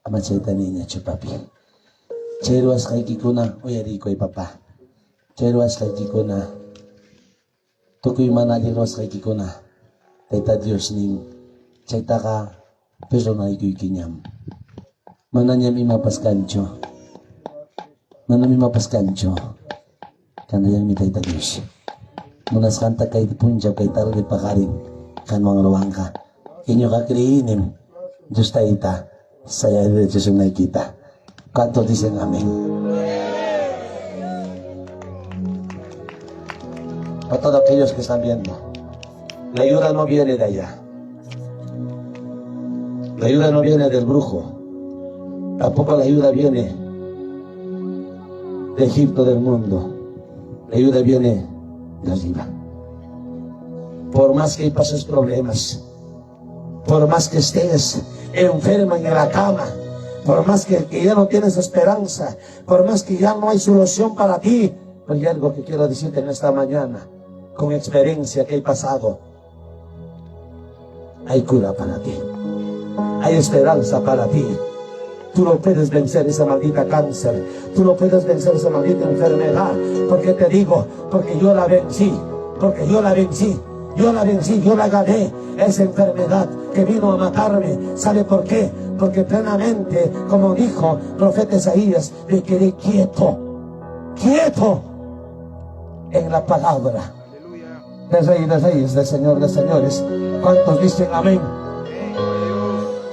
Amachayta niña chupapi. Chayruas kaykikuna uyarikoy papa. Chayruas kaykikuna tukuy mana alliruas kaykikuna Tayta Dios nin chaytaqa perdonaykuykñam. Manañam imapaskanchu. Manam imapaskanchu. Kanayami Tayta Dios. Munaskanta kay punjab kay tarde pakarin kanwang ruangka. Inyo kakriinim Diyos Tayta saya derecho yung nakikita. ¿Cuántos dicen amén? A todos aquellos que están viendo, la ayuda no viene de allá. La ayuda no viene del brujo. Tampoco la ayuda viene de Egipto del mundo. La ayuda viene de arriba. Por más que pases problemas, por más que estés enferma en la cama, por más que ya no tienes esperanza, por más que ya no hay solución para ti, pero hay algo que quiero decirte en esta mañana, con experiencia que he pasado. Hay cura para ti, hay esperanza para ti. Tú no puedes vencer esa maldita cáncer, tú no puedes vencer esa maldita enfermedad, porque te digo, porque yo la vencí, porque yo la vencí. Yo la vencí, yo la gané, esa enfermedad que vino a matarme. ¿Sabe por qué? Porque plenamente, como dijo el profeta Isaías, me quedé quieto, quieto en la palabra del Rey de Reyes, del Señor de Señores. ¿Cuántos dicen amén?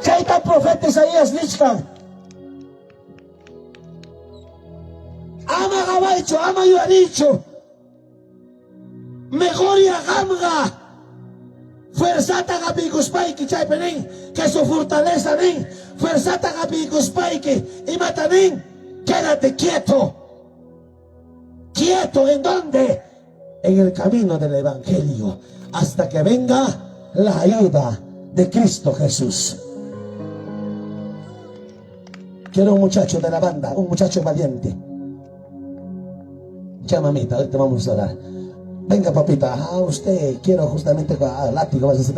Chaita el profeta Isaías Lichka. Ama gabacho, ama yo ha dicho. Mejor y hagamga fuerzata gapikuspaiki chaypenin que su fortaleza nin fuerzata gapikuspaiki y matanin. Quédate quieto. ¿Quieto en dónde? En el camino del Evangelio hasta que venga la ayuda de Cristo Jesús. Quiero un muchacho de la banda, un muchacho valiente. Ya mamita, ahorita vamos a orar. Venga papita, usted quiero justamente látigo, vas a decir,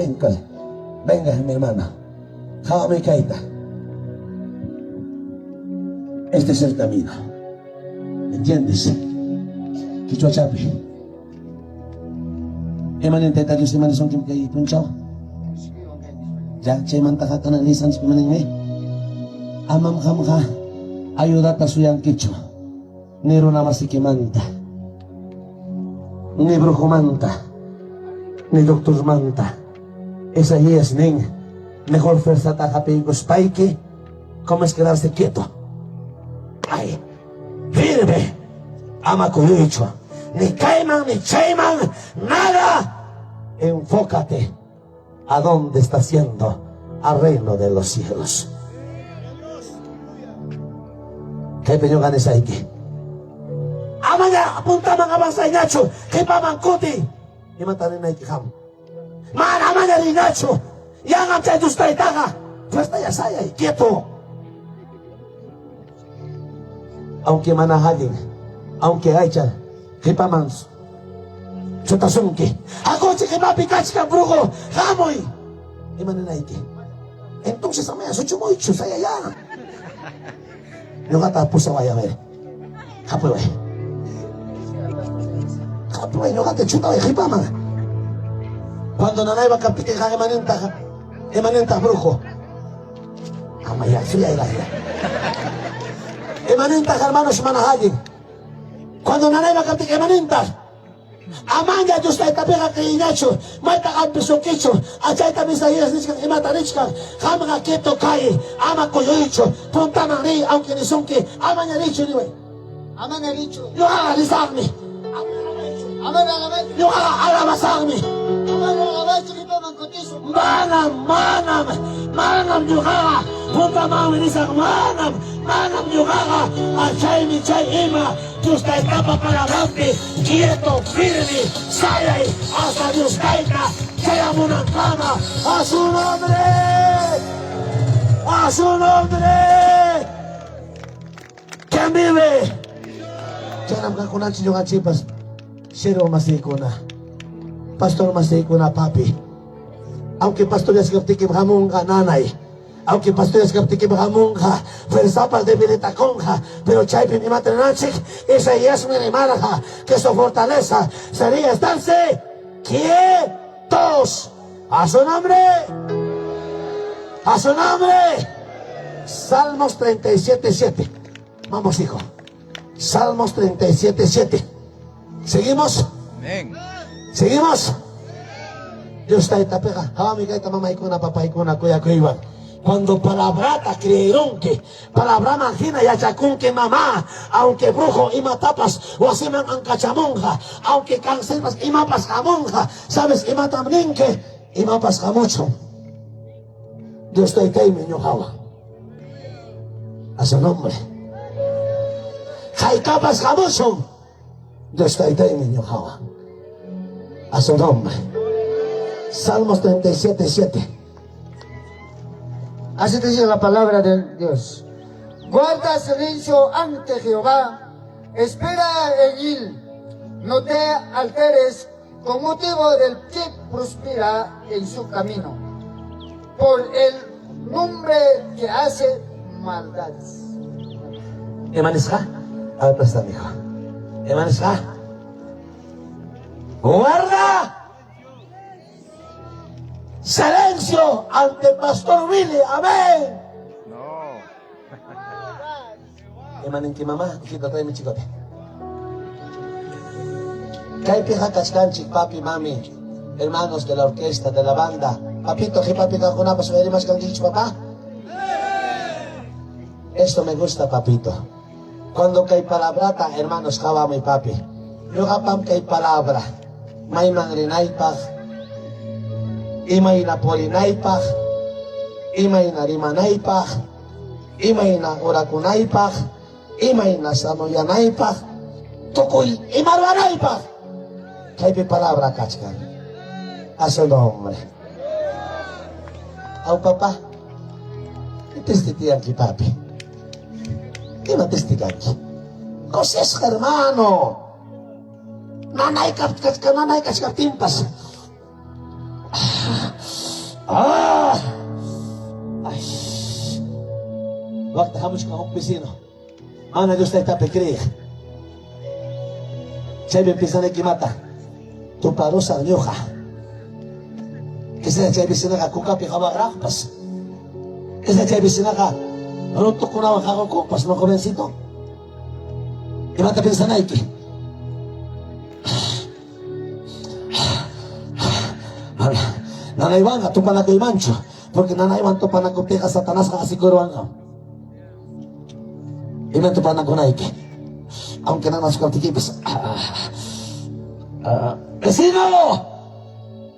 venga mi hermana, mi caita. Este es el camino, ¿me entiendes? Kichwa chapi. Emanin teta Dios emanin son kim kay punchaw. Ya, chay mantakat na lisan si pimanin amam kamka ayuda tasuyang kicho. Nero na masikimanta. Ni brujo manta, ni doctor manta. Esa es nin. Mejor fuerza tajapigos paiki. ¿Cómo es quedarse quieto? Ay, firme. Ama cuyucho. Ni caiman, ni chaiman, nada. Enfócate a dónde está siendo al reino de los cielos. ¿Qué peño ganes ahí? Amanya punta mga bangsa inacho kay pamangkuti imatanin na ikikam mana amanya inacho yang am chay dustay taga basta ya saya quieto aunque manahagin aunque aycha kay pamans chutasunki ako si kay mapikach ka brujo kamoy imanin na iki entonces amaya suchumoichu saya yang yung katapos sa waya may kapoy no te chuta de jipama. Cuando nanay va a capite ka emanenta brujo. Amaya fría y la emanenta hermanos manahagin. Cuando nanay va a capite emanenta. Amanya Dios ta pega que inacho, mata al pisoquicho, achaita Isaías dice que mata richka, jamga quieto cae, ama coyoicho, punta nari, aunque ni son que amanya richo ni wey. Amanya richo. Yo haga risarme. Yo alabasarme. Manam yugaga. Punta mawinisak manam yugaga. Achay mi chay ima. Dios ta etapa para adelante. Quieto, firme, sale hasta Dios caiga. Sea una cama. A su nombre. A su nombre. ¿Quién vive? Jangan kakunan si Johan Chipas. Siro masiko na. Pastor masiko na papi. Aunque pastores que te hamunga nanay. Aunque pastores que te hamunga. Versapas de Viletaconja. Pero chaipi mi matrenachik. Esa ya es mi maraja. Que su fortaleza sería estarse quietos. A su nombre. A su nombre. Salmos 37:7. Vamos, hijo. Salmos 37:7. ¿Seguimos? Amén. ¿Seguimos? Dios está esta pega. Mamá icona, papá icona, cuya cuiva. Cuando palabrata creyeron que palabra imagina ya chacún que mamá, aunque brujo y matapas o así me ancachamonja, aunque cancelas y mapas jamonja, sabes y matamnin que y mapas jamucho. Dios está ahí, mi ñojawa. A su nombre. Jaicapas jamucho. Dios está ahí, mi ñojawa. A su nombre. Salmos 37:7. Así dice la palabra de Dios. Guarda silencio ante Jehová, espera en él, no te alteres con motivo del que prospera en su camino, por el nombre que hace maldades. ¿Emanesca? A ver, presta, hijo. ¿Emanesca? Guarda silencio ante Pastor Willy. Amén. No. Emanen que mamá, hijito, trae mi chicote. Kay pija cascanchi, papi, mami, hermanos de la orquesta, de la banda. Papito, que papi cacuna para subir más canchich, papá. Esto me gusta, papito. Cuando hay palabrata, hermanos, java mi papi. Yo japam que hay palabra. May mangrinaipag. Imay na polinaipag. Imay na rimanaipag. Imay na urakunaipag. Imay na sanoyanaipag. Tukoy imarwanaipag. Kay pi palabra kachkan. A su nombre. Au papá. Itestitian ki papi. ¿Qué no testigan? Cosas, hermano. Nanay timpas. Ah. Ay. Waktu hamus ka opisino. Mana Dios está pekriya. Chay empiezan a quimata. Tu parusa nyoja. Kasi chay bisina ka kukapi kabarakpas. Kasi chay bisina ka. Runtok ko na makakukupas ng komensito. Imata pinsanay ki. Nanaywan ka, tupan ako imancho. Porque nanaywan tupan ako peka satanas ka kasiguruan ka. Iman tupan ako na iki. Aunque nang nasukal tikipis. Vecino!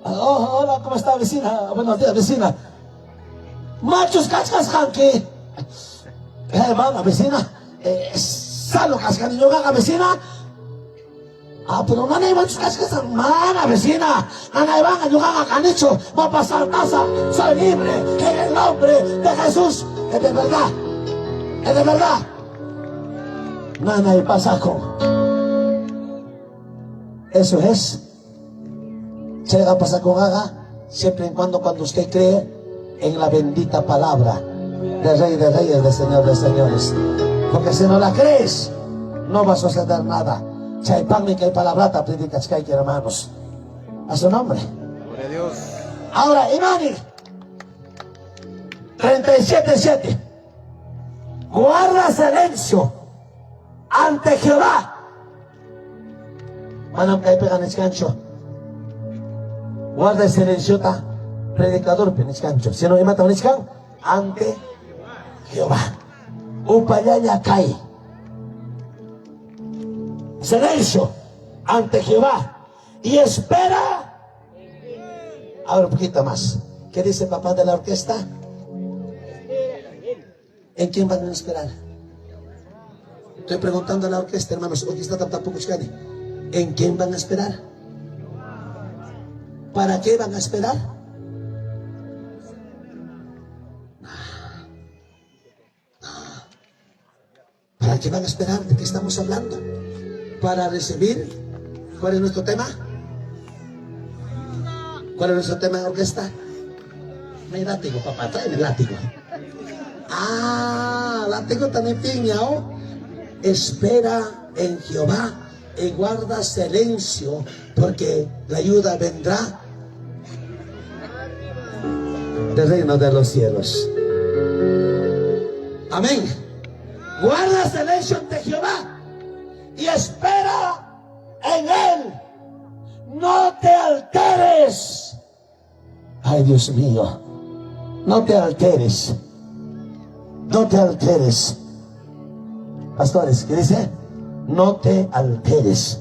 Hola, ¿cómo está, vecina? Buenos días, vecina. Machos kachkas kanki. Hermana, vecina, salo kaskan yung ka, vecina. Pero nanay man kaskas mana, vecina. Nanay man yung ka kanicho, mapasaltasa sa libre, en el nombre de Jesús. Es de verdad, es de verdad. Nanay pasako. Eso es. Llega pasako haga, siempre y cuando usted cree en la bendita palabra del Rey de Reyes, del Señor de Señores. Porque si no la crees, no va a suceder nada. Chaypan y que hay palabrata, predicas que hay, hermanos. A su nombre. Gloria a Dios. Ahora, Imani 37:7. Guarda silencio ante Jehová. Manam kay pegan escancho. Guarda silencio ta predicador peniscancho. Si no me mata un escan ante Jehová. Upayaya cae. Silencio ante Jehová. Y espera. Ahora un poquito más. ¿Qué dice papá de la orquesta? ¿En quién van a esperar? Estoy preguntando a la orquesta, hermanos. Orquesta tampoco escane. ¿En quién van a esperar? ¿Para qué van a esperar? ¿Para qué van a esperar? ¿De qué estamos hablando? Para recibir. ¿Cuál es nuestro tema? ¿Cuál es nuestro tema de orquesta? May látigo, papá, tráeme el látigo. Ah, látigo también piñao. Espera en Jehová y guarda silencio, porque la ayuda vendrá del reino de los cielos. Amén. Guarda silencio ante Jehová y espera en él. No te alteres. Ay, Dios mío, no te alteres. No te alteres. Pastores, ¿qué dice? No te alteres.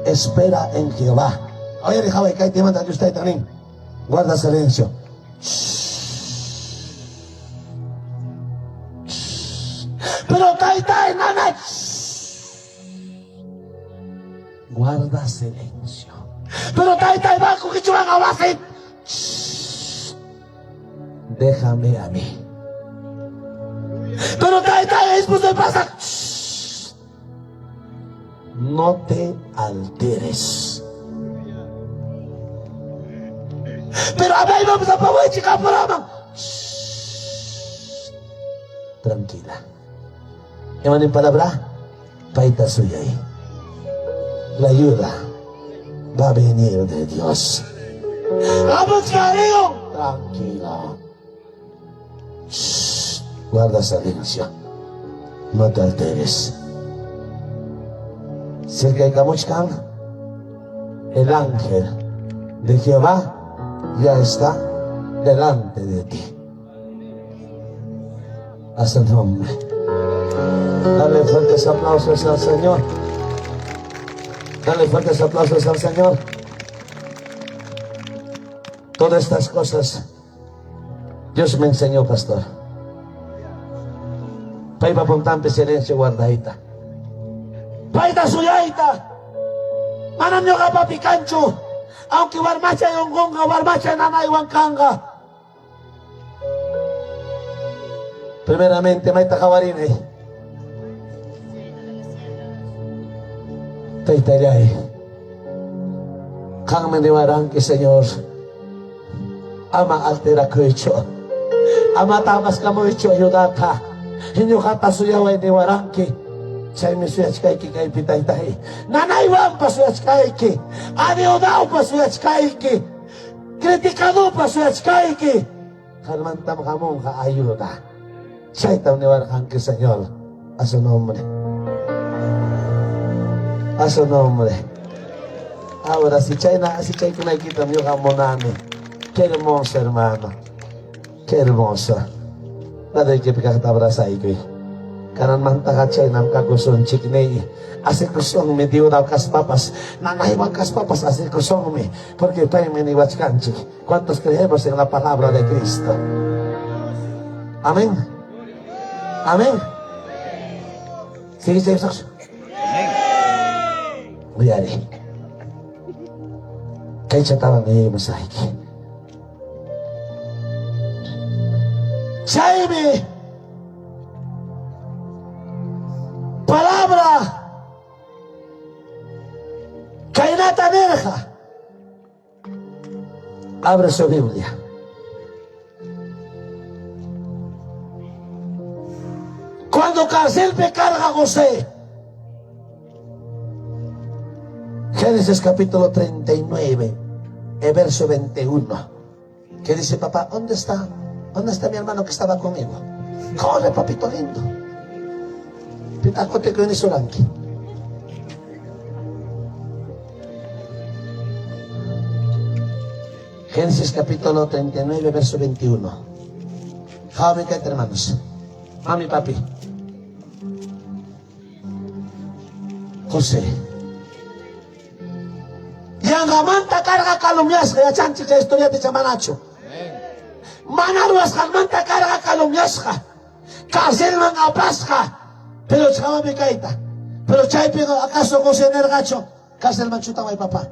Espera en Jehová. Oye, dejaba que te manda usted también. Guarda silencio. Pero tai, nana. Guarda silencio. Pero tai, bajo que chuan abajo. Déjame a mí. Pero tai, después de pasar. No te alteres. Pero a ver, vamos a poner chica programa. Tranquila. Llaman en palabra, paita suya ahí. La ayuda va a venir de Dios. Vamos, cariño. Tranquila. Guarda silencio. No te alteres. Cerca de Camuchcan, el ángel de Jehová ya está delante de ti. A su nombre. Dale fuertes aplausos al Señor. Dale fuertes aplausos al Señor. Todas estas cosas Dios me enseñó, pastor. Paipa pontampe silencio guardadita. Paita suyaita. Manan nyo ka papikancho. Aunque warmacha yung gonga, warmacha nanay wankanga. Primeramente, may takawarin eh. Taytayay. Kang maniwarang ki Señor. Ama altera ko icho. Ama tamas ka mo icho ayudata. Hinyo kata suyaway niwarang ki. Chay mi suyach ki kay pitay tahi. Nanaywan pa suyach ki. Adiudaw pa suyach ki. Kritikado pa suyach ki. Kalmantam ka mong kaayuda. Chay taw niwarang ki Señor. A su nombre. A su nombre. Ahora si chay que nakikita mo yung kamonano. Qué hermoso, hermano. Qué hermoso. Naday que pikakatabrazay ko eh. Kanan man takachay nam kakusun chiknei. Así kusong me dio daw kas papas. Nanaywan kas papas así kusong me. Porque tayo me niwachkanchi. ¿Cuántos creemos en la palabra de Cristo? Amén. Amén. Sige, Jesus. Mayari. Kay chatawan ni Masayki. Jaime, palabra, Kainata Nerja. Abre su Biblia. Cuando Carcel me carga a José. Génesis capítulo 39, verso 21. ¿Qué dice papá? ¿Dónde está? ¿Dónde está mi hermano que estaba conmigo? Corre, papito lindo. Pitacote con Isuranki. Génesis capítulo 39, verso 21. Jame, cállate, hermanos. Mami, papi. José. Yang amanta carga calumnias, que ya chanchi que historia de chamanacho. Manaruas kalmanta carga calumniasca. Cárcel man apasca. Pero chama me caita. Pero chay pero acaso José Nergacho. Cárcel man chuta may papá.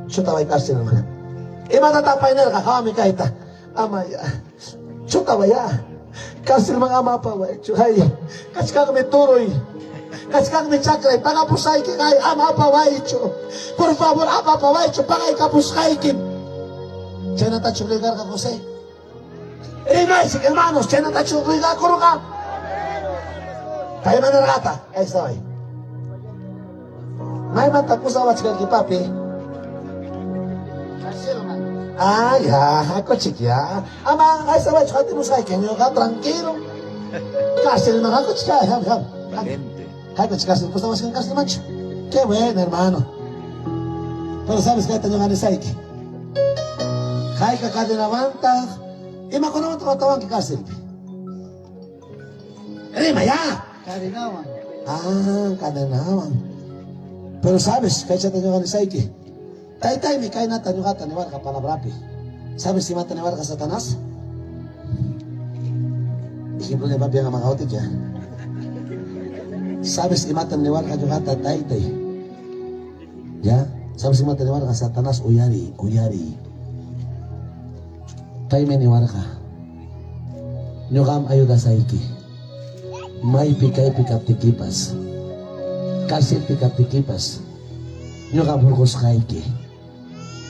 Chuta may cárcel man. E matatapay nerga chama me caita. Amaya. Chuta vaya. Cárcel man ama pa way. Chuhay. Kachkang me turoy. Kachkang me chakray. Pangapusay ki kay ama pa way. Por favor ama pa way. Pangay kapusay ki. Chena tachuligar ka José. Rimay, sige hermanos, chena tachuligar ko ka. Kaya manargata, ay sabay. May matapos awat ka kay papi. Ay, ako chikya. Ama, ay sabay, chukati mo sa ikin, yung ka, tranquilo. Cárcel, hermano, ako chika, ham. Ay, ko chika, pues estamos en cárcel, mancho. Qué bueno, hermano. Pero sabes que ahí tengo ganas de salir. Hay que acá de la manta. Y me acuerdo que estaban que cárcel. Rima, ya. Cadenaban. Cadenaban. Pero sabes, fecha tengo ganas de salir. Tay, me cae nata, ni gata, ni barca, palabrapi. ¿Sabes si mata ni barca Satanás? Ejemplo ni papi ang magaotik ya. ¿Sabes si mata ni barca, ni gata, tay. ¿Ya? ¿Sabes si mata ni barca Satanás? Uyari. Tay me ni barca. Nyogam ayuda sa iki. May pikap tikipas. Kasir pikap tikipas. Nyogam hurkos ka iki.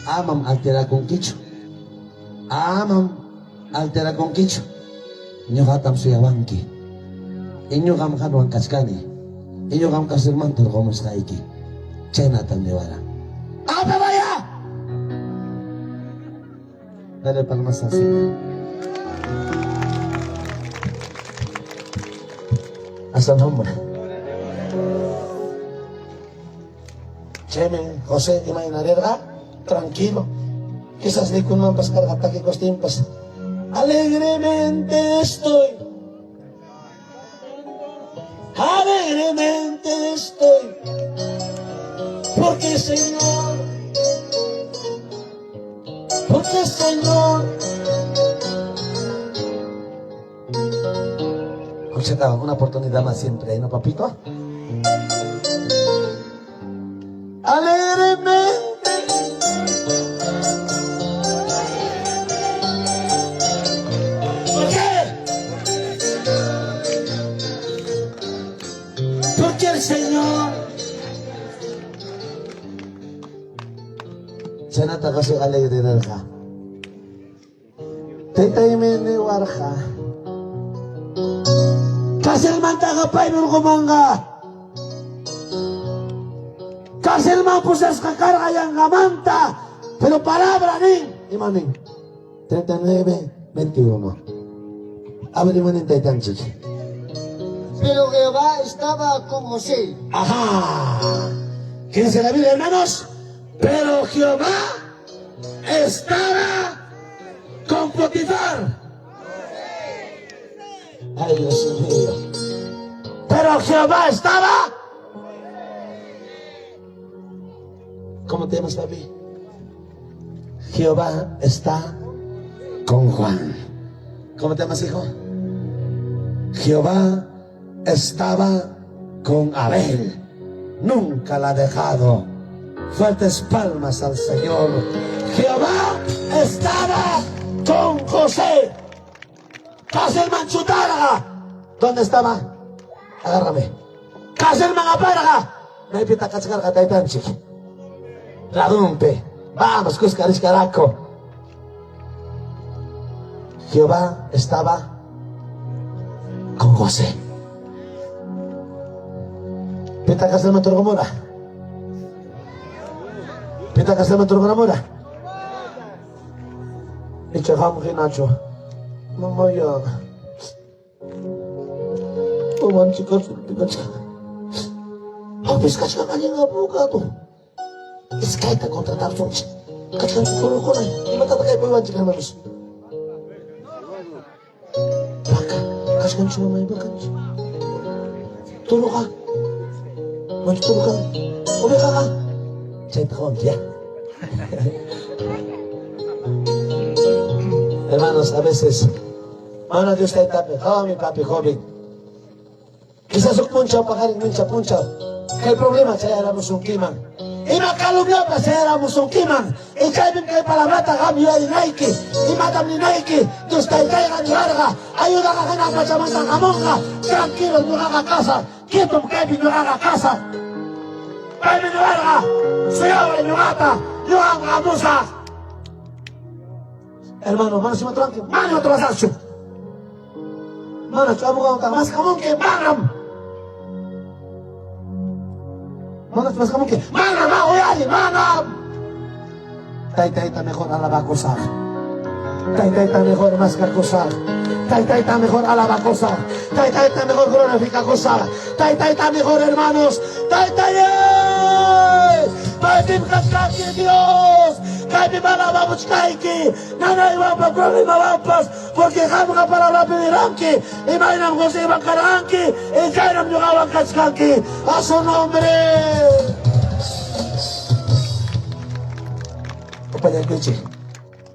Amam altera kong kicho. Nyogatam suyawangki. Inyogam kanwang kaskani. Inyogam kasirman turkomos ka iki. Chena tandiwara. Apa baya? Dale palmas así. Hasta el nombre. Cheme, José, imaginarera, tranquilo. Quizás di kun man pascar atake kos timpas. Alegremente estoy. Porque Señor. Escucha, una oportunidad más siempre, ¿no, papito? Alegremente. ¿Por qué? Porque el Señor. Sanata kasi alegre na ka. Tay meni warka. Kasel man tagapay nung kumangga. Kasel man pusas kakarga yang gamanta. Pero palabra ni. Imaning. 39:21. Abre manin taytan chichi. Pero Jehová estaba con José. Ajá. ¿Quién se la Biblia, hermanos? Pero Jehová estaba con Potifar. Ay, Dios mío. Pero Jehová estaba. ¿Cómo te llamas, papi? Jehová está con Juan. ¿Cómo te llamas, hijo? Jehová estaba con Abel. Nunca la ha dejado. Fuertes palmas al Señor. Jehová estaba con José. Kaselman chutaraga. ¿Dónde estaba? Agárrame. Kaselman aparaga. May pitakatskar kataytan chik. Radumpe. Vamos, kuskaris caraco. Jehová estaba con José. Pitakasel turgomora. Pitakasel turgomora. Ichagam Nacho. Mamaya. Oman chicas, picas. Habis kasih kanya ngabukado. Iskaita contratar sonche. Kasih kulo ko na. Mata ta kay buwan chika manus. Baka, kasih kan cuma may bakan. Tulog ka. Tulog ka. Uli ka. Cerita kawan dia. Hermanos, a veces, mano Dios está tape, mi papi joven. Quizás un puncha pagarin mincha puncha. Que el problema es que éramos un kiman. Y me calumnió que éramos un kiman. Y que hay que palabrata gami de Nike. Y madam ni Nike. Dios está caiga ni larga. Ayuda a ganar pachamanta jamonja. Tranquilo, no haga casa. Quieto, que no haga casa. Baby no larga. Soy ahora y no gata. Yo hago la musa. Hermano, mano, si me tranqui, mano, te vas a hacer. Mano, yo amo con más jamón que manam. Mano, te vas jamón que manam, oye, manam. Taita mejor a la bacosa. Taita mejor más que cosa. Taita mejor a la bacosa. Taita mejor glorifica cosa. Taita mejor, hermanos. Taita Paitim kaskaki Dios. Kaipi para vamos kaiki. Nana iba para problema vampas. Porque jamás para la pediranki. Imaginam José Bakaranki. Y Jainam yugaban kaskaki. A su nombre.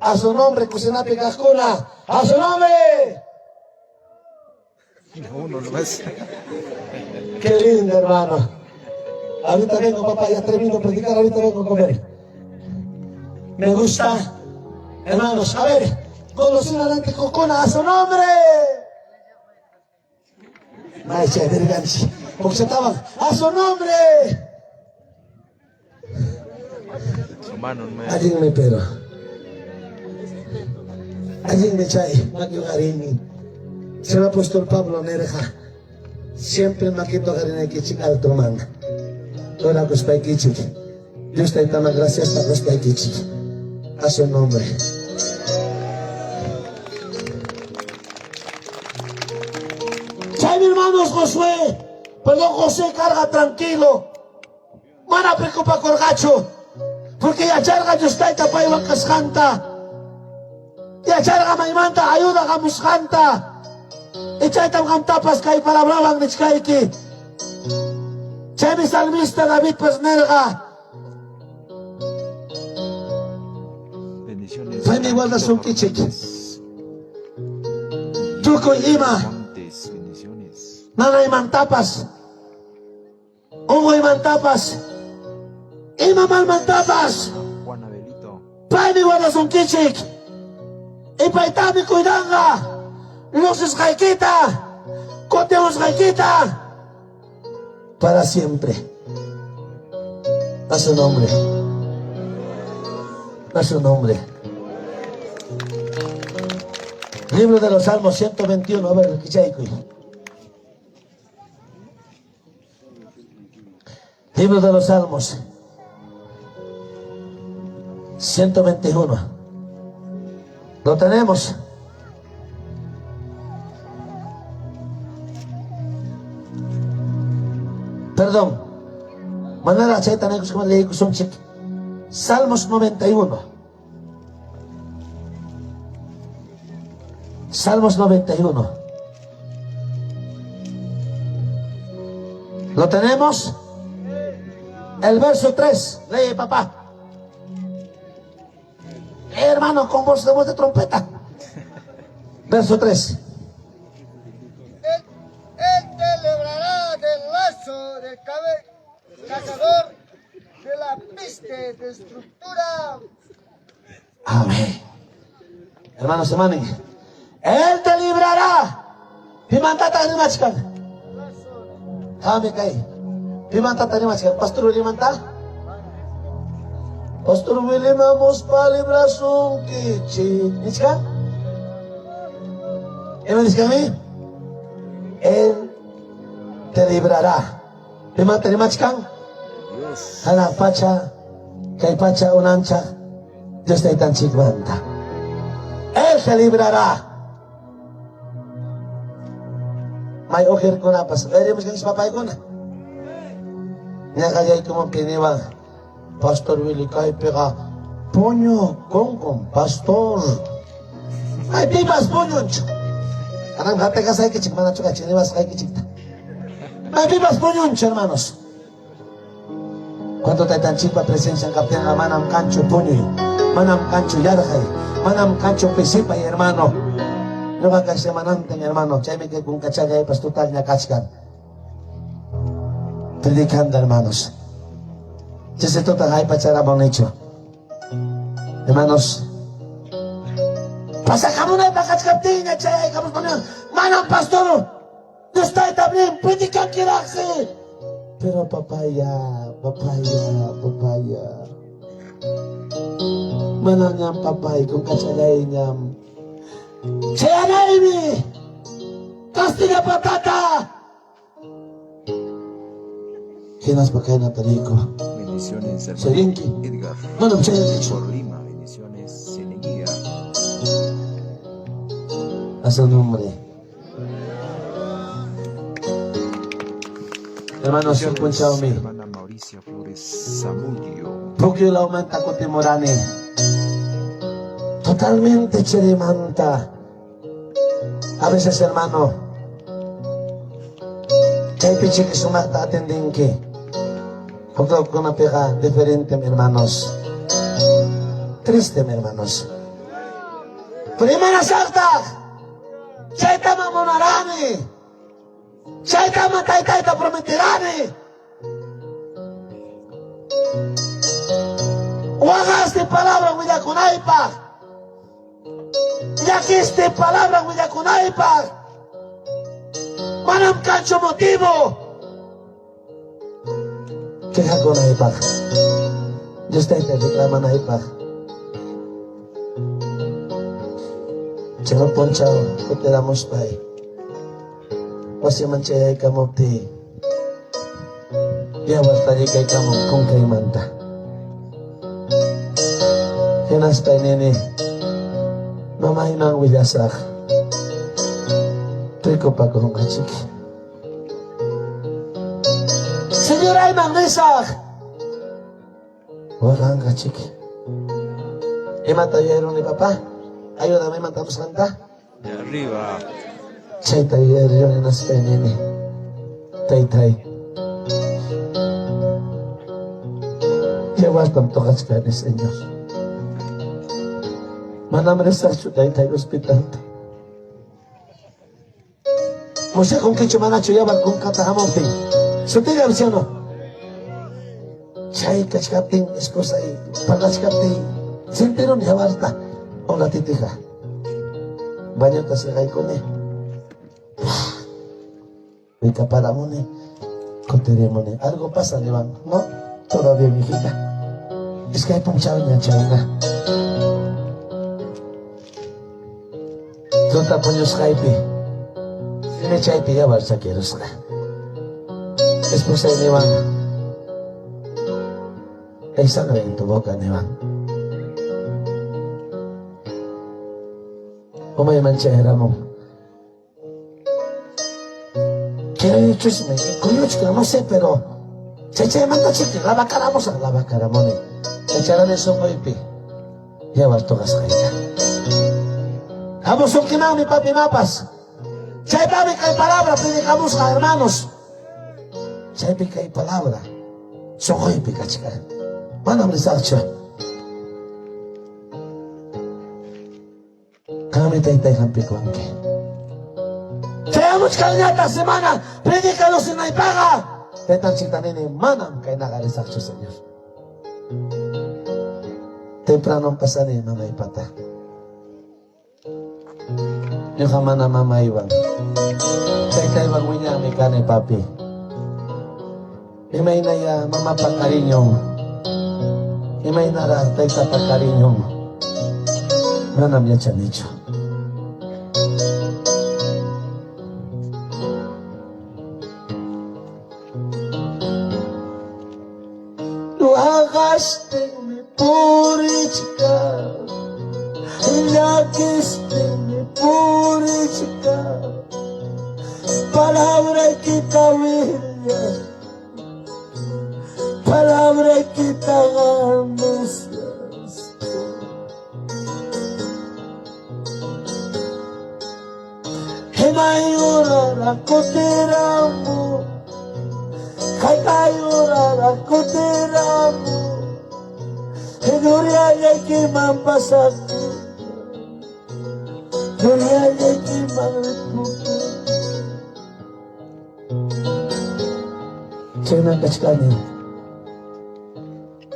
A su nombre, Cusinapi Cascuna. A su nombre. Uno nomás. Qué lindo, hermano. Ahorita vengo, papá, ya termino de predicar, ahorita vengo a comer. Me gusta, hermanos, a ver, conocer a la Cascuna, a su nombre. Maestra, porque se estaban, a su nombre. Alguien me pero. Alguien me chae, Maquio Garini. Se me ha puesto el Pablo Nerja. Siempre Maquito Garini que chica alto man. Toda cosa para que chique. Dios te da más gracias para cosa para que chique. A su nombre. Chae, mi hermanos Josué. Perdón, José, carga tranquilo. Mana preocupa con gacho. Porque ya charga yo está y tapa y bancas canta. Ya charga maimanta ayuda a muscanta. Y chaita tapas que hay para bravan de chkaiki. Chemi salmista David Pesnerga. Bendiciones. Fue igual de su kichik. Tuco y Ima. Bendiciones. Nana iman tapas. Hugo iman tapas. Ima mal tapas. Juan Abelito. Pai igual de su kichik. Y paitami cuidanga. Luces Jaiquita, Coteos Jaiquita, para siempre. A su nombre. A su nombre. Libro de los Salmos 121. A ver, Kichaikui. Libro de los Salmos 121. Lo tenemos. Perdón. Manera chaita negros como leí son chic. Salmos 91. Salmos 91. ¿Lo tenemos? El verso 3. Lee, papá. Hermano, con voz de trompeta. Verso 3. Él te librará del lazo del cazador, de la peste de estructura. Amén. Hermanos, hermanos. Él te librará. Pimantata ni machkan. Kami kay. Pimantata ni machkan. Pastor William manta. Pastor William amos palibrasong kichi. Nichkan? ¿Qué me dice a mí? Él te librará. Pimantata ni machkan. Hala pacha. Kay pacha unancha. Dios te tan chikbanta. Él te librará. May oker ko na pas. Pwede mo sa papay ko na. Nakajay ko mong piniwang. Pastor Willie kay peka. Ponyo, kong, pastor. Ay, pipas ponyo. Anang hate ka sa ikichik. Manacho ka, chiniwas ka ikichik. Ay, pipas ponyo, hermanos. Cuando te tan chipa presencia en capitán, manam cancho ponyo. Manam cancho yarjay. Manam cancho pesipa, hermano. No va a caer semanante, mi hermano. Chayme que con cachaya y pastutal ya cachcan. Predicando, hermanos. Ya se toca ahí para echar a hecho. Hermanos. Pasa camuna para cachcaptiña, chay, camus poniendo. Manam pastor. No está también. Predican que hace. Pero papaya. Manang niyang papay kung kachalay niyam. Chayanay mi! Kastiga patata! Kinas pa kayo na taliko. Bendiciones, Serinki. hermano Edgar. Manang chayan dicho. Por Lima, bendiciones, Seneguía. Asa nombre. Hermano, supon siya umi. Hermana Mauricia Flores Zamudio. Pugyo la aumenta ko timorani. Totalmente cherimanta. A veces, hermano, kay pichi que sumata atending ki. Kung ko na peka diferente, mi hermanos. Triste, mi hermanos. Prima na salta! Chay tama monarani! Chay tama tay-tay ta prometirani! Wagas de palabra huida kunaipa! Yakis de palabra huida kunaipa! Manam cancho motivo! Kaya ko na ipak. Diyos tayo reklama na ipak. Jangan poncao, kutiramos pa'y. Pasi mancayay kamog ti. Yawar tayo kay kamog kung kay manta. Hinas pa'y nini. Mamay nang wilasak. Triko pa kong kachiki. Señor ay magnisak. Walang kachiki. Imatayero ni papa. Ayúdame, matamos kanta. De arriba. Chay tayo yun nas penini. Tay. Llevas tanto kaskan Señor. Manam resarcho tay hospital. Mosya kung kichumana chuyabal kung katahamong ting. Sutiga siano. Chay kachkating esposa ay pagkachkating. Sintiron yawarta. O natitika. Banyak tas kay ko ni. May kapara mo ni. Kontiri mo ni. Algo pasa, di ba? No? Todavía mijita. Es que hay punchado niya China. Tunta po niyo Skype. Sine Skype ya barsa kiros na. Esposa ni Juan. Ay sangre en tu boca, ni Juan. Umay man chehra mo. Kaya yung chisme, kuyuch ka, no sé, pero chay man ta chiki, labakara mo sa labakara mo ni. Echara de sopa y pi. Lleva todas caídas. Vamos un quimao mi papi mapas. Chay papi kay palabra, predicamos a hermanos. Chay pi kay palabra. Sokoy pi kachika. Manam risarcho. Kami tay hampi ko angke. Seamos cañata semana, predícalo sin hay paga. Tetan chitanini, manam kay nakarisarcho, Señor. Temprano pasanin, mamay pata. Yung kamana mamaywan. Tay magwinya mi kane papi. Imay na ya mamapakarinyong. Imay na ra tay tapakarinyong. Manam ya chanicho. Luhagaste mi purichika. Yakiste mi purichika. Palabra kita virya. Palabra kita anuncias. Hinayura la kotiramu. Kayura la kotiramu. Hiduria yaki mampasaku. Hiduria yaki mampasaku. Cina kachkani.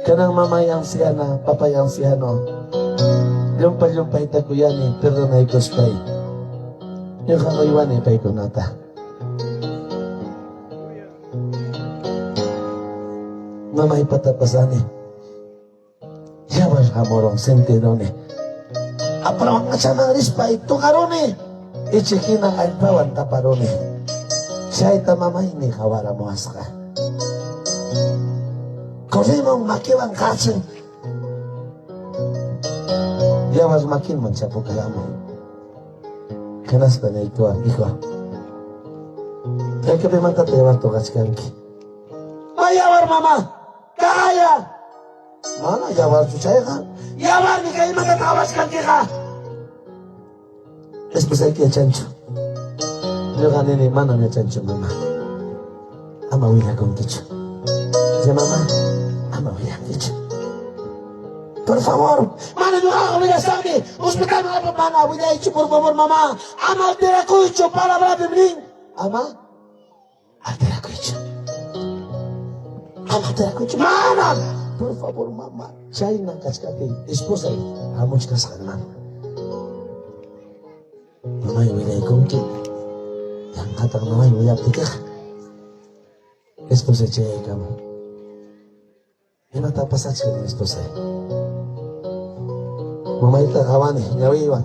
Kanang mamayang siya na, papayang siya no. Lumpay takuyani, pero na ikuspay. Yung kangoywan ipay kunata. Mamay patapasani. Yawar Hamorong sentirone. Aprawang kasama rispa ito karone. Ichikina ay pawan taparone. Siya ita mamay ni kawara mo aska. Korimong makiwang kasin. Yawas makin man siya po kalamo. Kanas ba na ito ang iko? Kaya kapi man tatewar to kaskanki. Mayawar mama! Kaya! Mana yawar susaya ka? Yawar ni kayo matatawas kanki ka! Espesay kaya chancho. Yo kanini mana niya chancho mama. Ama wila kong kicho. Diya mama, ama wila kicho. Por favor, mana nyo kakawila sa akin. Hospital mga pamana, wila icho por favor mama. Ama altera ko icho para bimling. Ama, altera ko icho. Ama altera ko icho. Mana! Por favor mama, siya yung nangkatskati. Esposa eh, hamuch ka sa kanan. Mama yung wila ikong kit. Yang katang mama yung wila pika. Esposa siya yung kamu. Inatapasak siya ng esposa eh. Mama ita kawan nyawi iwan.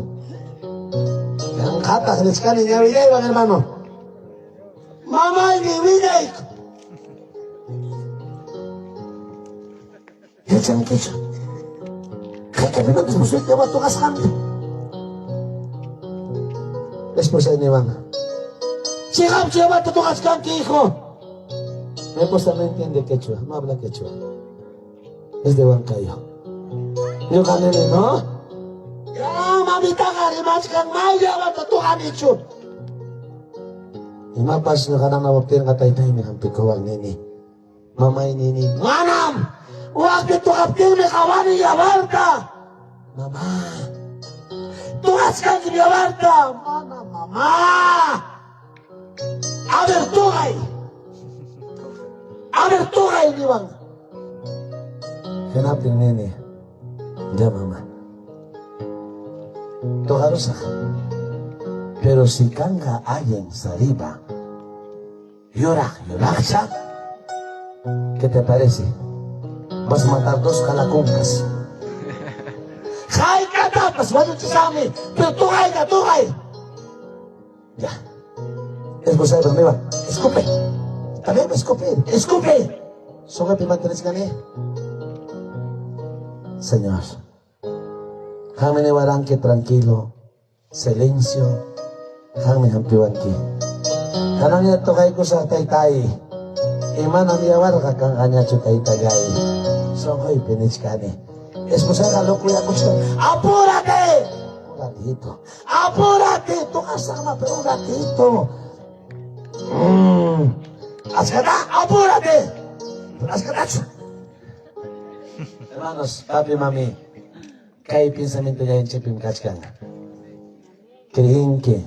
Yang kata sekali nyawi iwan hermano. Mama ini widai. Kecang. Kakak bilang musuh jawab tugas kami. Esposa ini bang. Sikap jawab tugas kami hijo. Mi esposa no entiende quechua, no habla quechua. Es de Huancayo. Yo gané, ¿no? Ya, mamita karimas kang maya Tuhan itu. Imapas na kanang nawagtir nga tay-tay ni hampi ko ang nini. Mamay nini. Manam! Huwag dito kaptil may kawani yawarta! Mama! Tugas kang yawarta! Mana, mama! Aber tugay niwang! Hanap din nini. Diya mama. Ito halos pero si kanga ayen sa riba, yorak siya. ¿Qué te parece? Vas matar dos kalakungkas. Kay ka tapos, wala siya sa amin. Pero tugay! Ya. Esposay, ¿dónde va? Escupe. También escupe. Soga pimantenes kami. Señor, kami ni warang que tranquilo, silencio, kami hampiwan ki. Kanang niya to kay ko sa tay-tay, iman ang iyawar ka kang kanya cho tay-tagay. So ko'y pinich ka ni. Esposa ka lokoy ako siya. Apurate! Apurate! Ito kasama, pero ratito. Askata! Apurate! Askata! Hermanos, papi, mami, kay pensamiento ya en chepim kachkan. Creen que,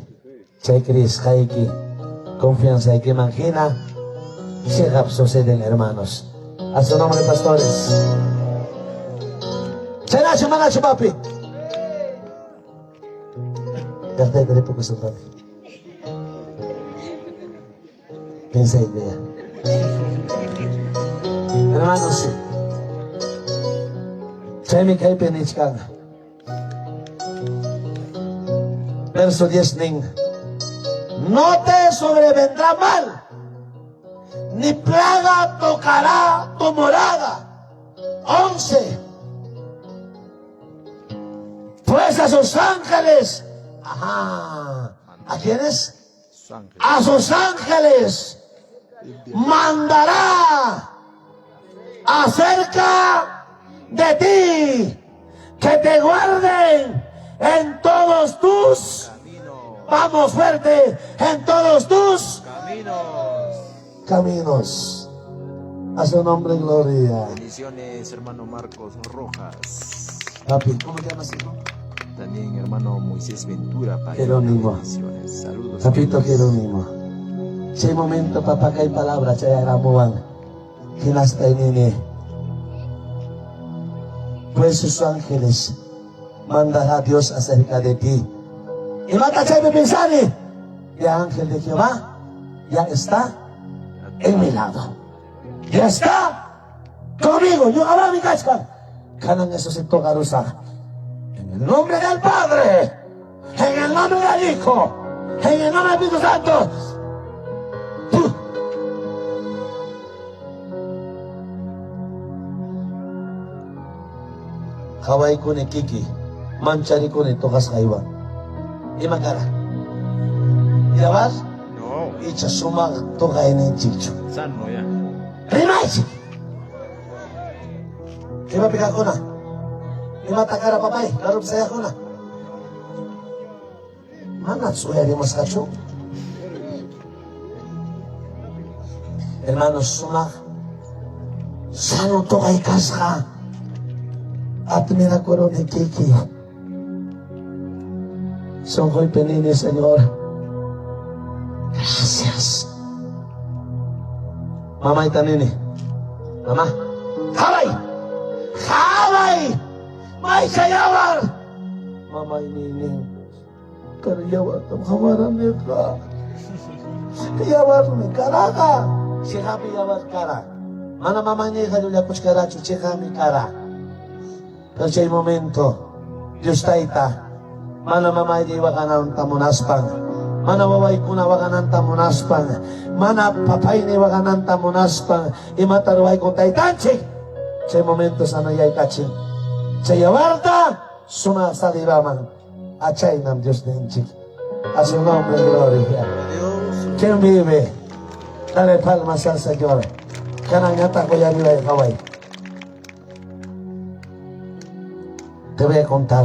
chay Cris, kay ki, confianza y que imagina, llega suceden hermanos. A su nombre, pastores. Chanacho, manacho, papi. Ya está, te poco su papi. Piensa idea. Hermanos, Chemi kay penichkan. Verso 10 ning. No te sobrevendrá mal, ni plaga tocará tu morada. 11. Pues a sus ángeles. Ajá. ¿A quiénes? A sus ángeles mandará acerca de ti, que te guarden en todos tus vamos fuerte, en todos tus caminos. A su nombre, gloria. Bendiciones, hermano Marcos Rojas. Papi, ¿cómo te llamas, hijo? También hermano Moisés Ventura. Jerónimo. Bendiciones. Saludos. Papito Jerónimo. Si hay momento, papá, que hay palabras, ya eramuan. Kinasta nini. Pues sus ángeles mandará Dios acerca de ti. Y mata a pensar, el ángel de Jehová ya está en mi lado. Ya está conmigo. Yo ahora mi casca. Canan eso se toca rusa. En el nombre del Padre, en el nombre del Hijo, en el nombre del Espíritu Santo. Kawai ko ni Kiki, manchari ko ni tokas kaiwan. Imakara. Yawar? No, Icha sumak tokay ni Chicho. sano ya. Rimais! Kima pika ko na. Kima takara papay, karup saya ko na. Mana sueri mas kacho? Hermanos, sumak. Sano tokay kaska. At minakuro ni Kiki. Sungkoy penini, Señor. Gracias. Mama itanini. Mama. Haway! Haway! May sayawar! Mama inini. Karyawar tam hamaran niya ka. Yawar mi karaka. Sikhabi yawar kara. Mana mama niya kalulia kuchkarachu. Sikhabi kara. Pero siya momento, Diyos taita, mana mamay di wakanan tamunaspang, mana waway kuna wakanan tamunaspang, mana papay ni wakanan tamunaspang, imatarway ko taitanchik. Siya momento sana yay kachin. Siya yawarta, sumasalibaman, at siya ng Diyos na inchik. A su nombre, gloria. ¿Quién vive? Dale palmas al Señor. Kanangata ko yan nila kaway. Te voy a contar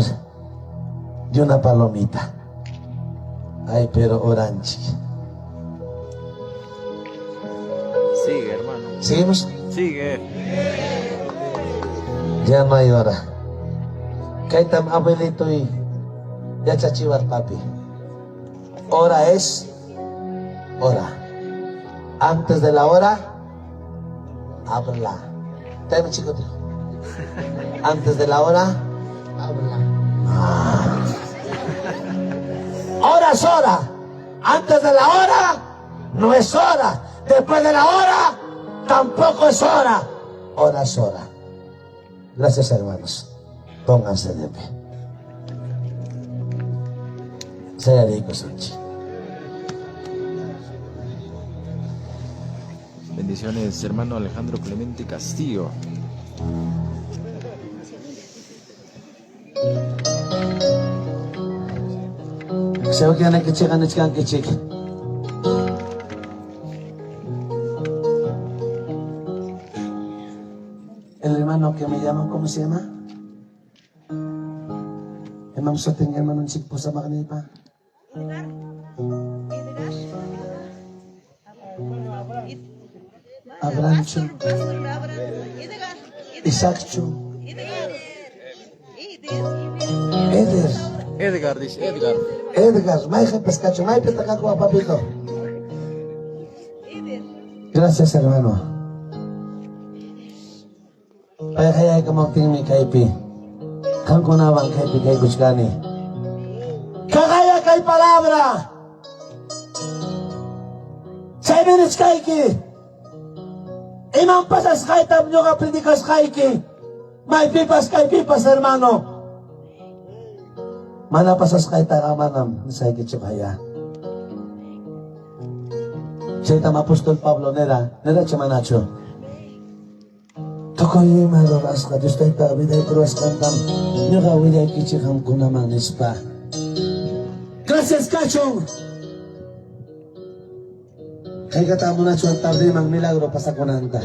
de una palomita. Ay, pero orange. Sigue, hermano. ¿Seguimos? Sigue. Ya no hay hora. Kaitam abuelito y ya chachivar papi. Hora es hora. Antes de la hora, habla. Tráeme chico. Antes de la hora, habla. Hora es hora. Antes de la hora, no es hora. Después de la hora, tampoco es hora. Hora es hora. Gracias, hermanos. Pónganse de pie. Sea rico, Sanchi. Bendiciones, hermano Alejandro Clemente Castillo. Creo que hay que checar. El hermano que me llama, ¿cómo se llama? Emang soting hermano chik po sa makanipa. Abrancho. Isakcho. Eder. Edgar, dice Edgar. Edgar, may pescacho, may petacacua, papito. Gracias, hermano. Kaya kamangting mi kaipi. Kang kunawang kaipi kay Guchgani. Kakaya kay palabra. 7 minutes kaiki. Imang pasas kay tabnyo ka predikas kaiki. May pipas kay pipas, hermano. Mana pasas kay taramanam sa Gichukaya. Siya itang Apostol Pablo nera chamanacho. Tokoy madoras ka, Diyos tayo tabiday kuras kantam. Nyo ka widay kichikam kunaman ispa. Gracias, Kachong! Kay katamo na siya tarde mang milagro pasakunanta.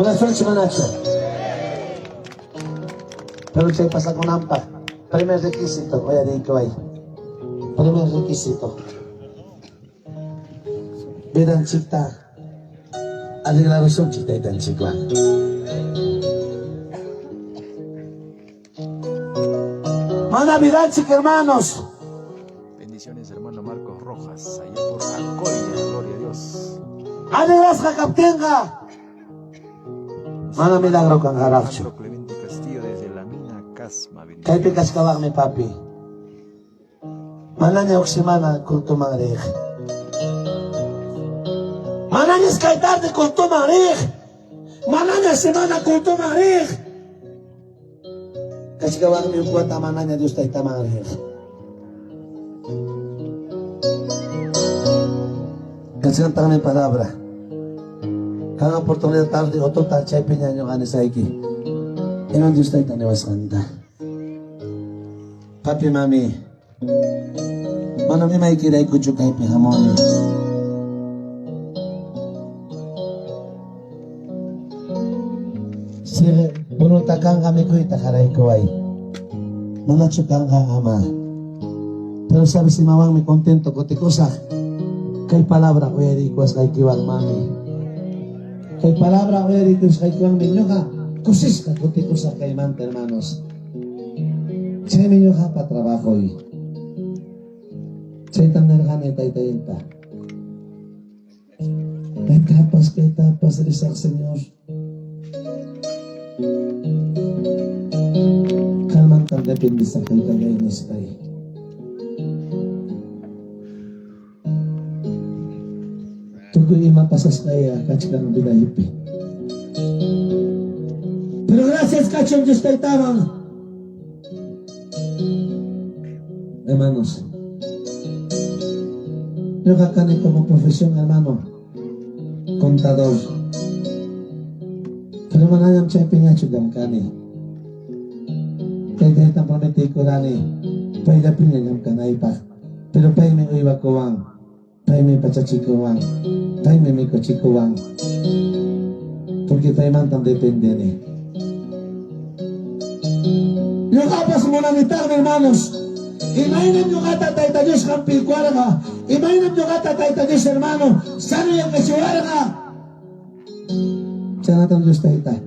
Una French manacho. Pero siya pasakunampa. Primer requisito, oya de ikaw ay. Primer requisito. Bidan chikta. Aliglaron son chikta itan chikwa. Mana bidan chik, hermanos. Bendiciones, hermano Marcos Rojas, allá por Alcoya, gloria a Dios. Aliglas ka kaptenga. Mana milagro kang haracho. Alejandro Clemente Castillo desde la mina Casma. Kay pikas kawak ni papi. Mana niya oksimana kulto mangrih. Mana niya kay tarde kulto mangrih. Mananya semana kulto marih. Kasi gawa kami yung kuwata mananya Diyos tayo tamarih. Kasi ang tangan yung palabra. Kang oportunidad tarde o total chepe niya yung anisaiki. Inong Diyos tayo taniwas kanta. Papi, mami, manami may kiray ko kay pihamoni. Sige, bununtakan kami ko itakaray ko ay. Manatsukan ka, ama. Pero sabi si Mawang, may kontento ko tikusa. Kay palabra ko yari ko kay kiwang mami. Kay palabra ko yari ko kay kiwang minyo ka. Kusis ka ko tikusa kay mante, hermanos. Siya minyo ka pa trabaho y. Siya itang narkana itay-tayinta. Kay tapas rizak, Señor. Kalman kang depende sa kay tagaynos kay. Tugoy mapasas kaya kachikang bidahipi. Pero gracias kachong Diyos tayo tamang. Hermanos, yo kakani como profesión, hermano, contador. Pero manayam siya pinyachugam kani. Kaya dahil ang prometi ko rani, pwede pinyagam kanay pa. Pero pwede may uiwa kuwang, pwede may pachachikuwang, pwede may kochikuwang. Porque tayo man tan depende ni. Yung kapas muna ni Tarme, hermanos. Imainan nyo kata tayo Diyos kang pilkuara ka. Imainan nyo kata tayo Diyos, hermano. Sano yung kasiwara ka? Siya natin Diyos tayo tayo.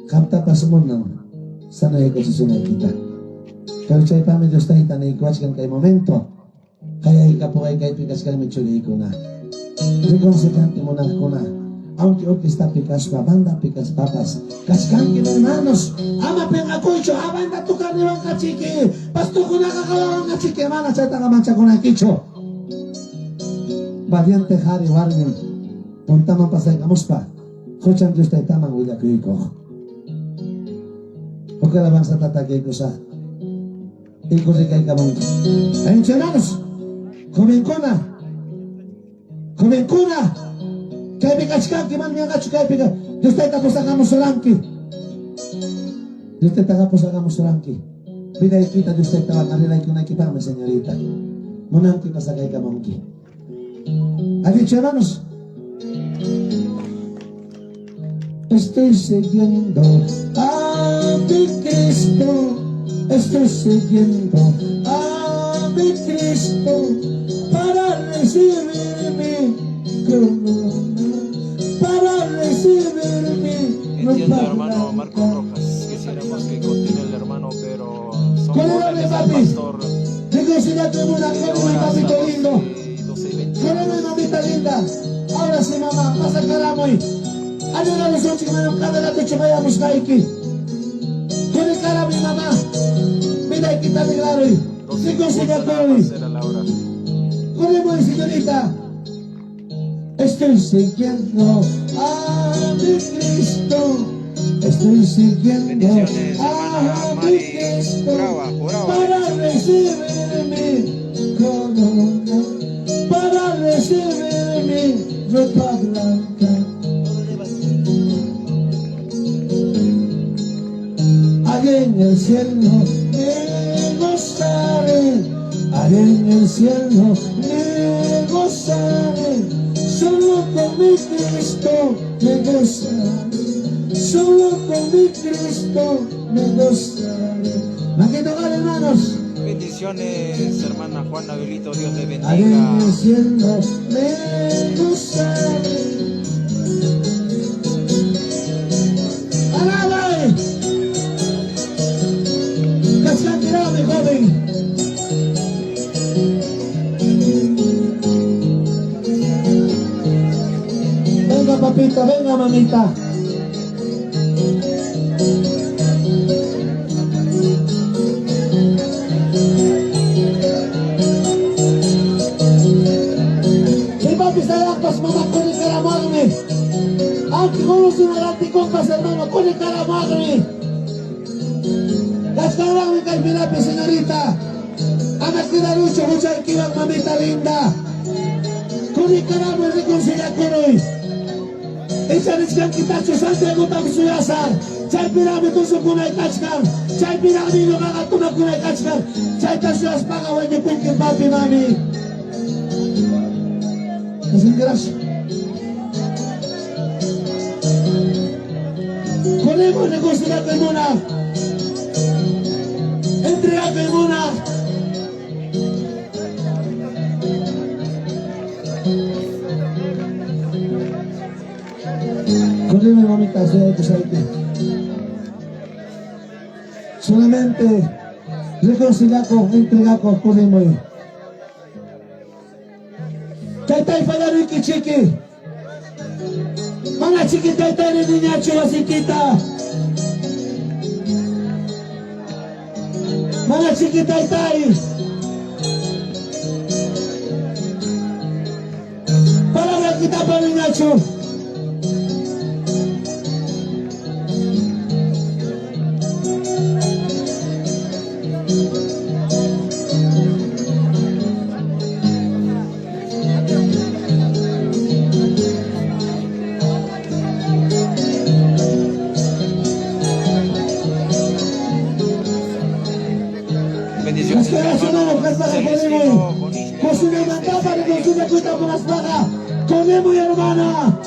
Kapta pa sumunang. Sano yung kasusunay kita. Pero siya pa may Diyos tayo tayo. Naikuwas kang kay momento. Kaya ikapuhay kahit pikas kang mitsuli ko na. Rekonsikante mo na ko na. Aunque está picas banda picas papas kaskan kin hermanos ama pen akoicho abanda tu carne van kachiki pasto kuna kakawan kachiki mana chata kamancha kuna kicho valiente hari warmin pontama pasay kamuspa kochan Diyos tayo tamang wila kuiko porque la bangsa tatagay ko sa ikusikay kamong ayun hermanos kuminkuna kaya pikachka, kiman niya kachka, Diyos tayo tapos ang kamo sa langki. Diyos tayo tapos ang kamo sa langki. Biday kita, Diyos tayo tawag, narilay ko na kita, may senyorita. Munang kita sa kay kamangki. Agit siya, hermanos. Estoy siguiendo a mi Cristo. Estoy siguiendo a mi Cristo para recibirme como para recibirme. Entiendo, hermano Marcos Rojas. Quisiéramos que continúe el hermano, pero son órdenes del pastor. Digo, si ya tengo una papito lindo. 12:20. Queremos mamita linda. Ahora sí, mamá, pasa caramoy. Ano na los ocho que me han cada rato que vayamos kaiki. Con el cara mi mamá. Mira, kita mi claro. Digo, si ya tengo. Corremos, señorita. Estoy siguiendo a mi Cristo. Estoy siguiendo a mi Cristo para recibirme corona, para recibirme ropa blanca. Allá en el cielo me gozaré, allá en el cielo me gozaré. Solo con mi Cristo me gozaré. Solo con mi Cristo me gozaré. Aquí tocar, hermanos. Bendiciones, hermana Juana Belito, Dios le bendiga. Agradeciendo me gozaré. ¡Alaba! ¡Casi han tirado, mi joven! Venga, papita, venga, mamita. Mi papi se da pas mamá con el caramarme. Aunque como si me más, hermano, con el calamagri. Las calamagri que mirape, señorita. Ama cuidar mucho, mucha equiva, mamita linda. Con el calamagri reconcilia con hoy. Ella es que quitacho Santiago Tamsuyasa. Chay pirami tu sukuna ikachkan. Chay pirami no haga tu nakuna ikachkan. Chay tasuyas paga wenye kunkin papi mami. Así gracias. Ponemos negociar con una. Entregar con una. Ponemos mamita, soy de tu saite. Solamente reconciliar con entregar con ponemos. Taitai fallar y chiqui. Mana chiqui taitai ni niña chua chiquita. Mana chiqui taitai. Palabra kita para niña chua. Bendiciones, hermano. Celestino Bonilla. Cocina mandaba de cocina cuenta por las pagas. Comemos, hermana.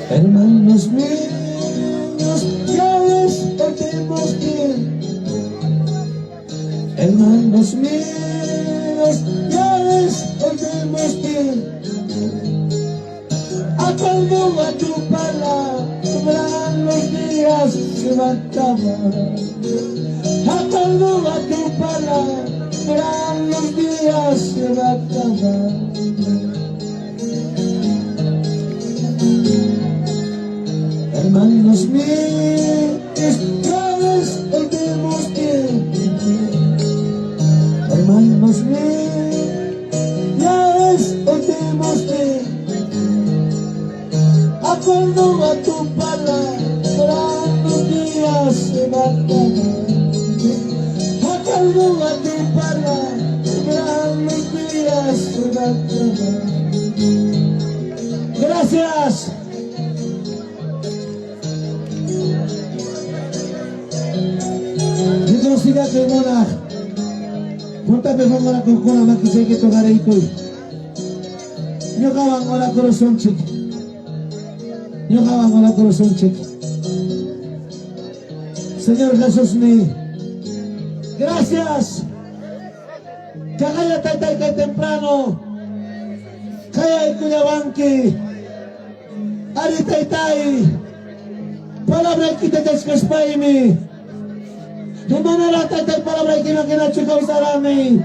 Hermanos míos, ya les tenemos que. Hermanos míos, ya les tenemos que. A cuando a tu palabra los días se van a acabar. A cuando a tu palabra los días se van a acabar. Hermanos míos, ya les tenemos que. Hermanos míos, ya les tenemos que. Acuerdo a tu palabra, los días se van a acabar. Acuerdo a tu palabra, los días se van a acabar. Gracias. Siga que mona, punta pe mona con kuna makisay que tocaré y coi. Yo kawan wala corazón chick. Yo kawan wala corazón chick. Señor Jesús mío, gracias. Kaya tatay kay temprano. Kaya ikuyawanki. Ari tay. Palabra kita descaspay mi. De manera tal palabra que no queda chocado sarami.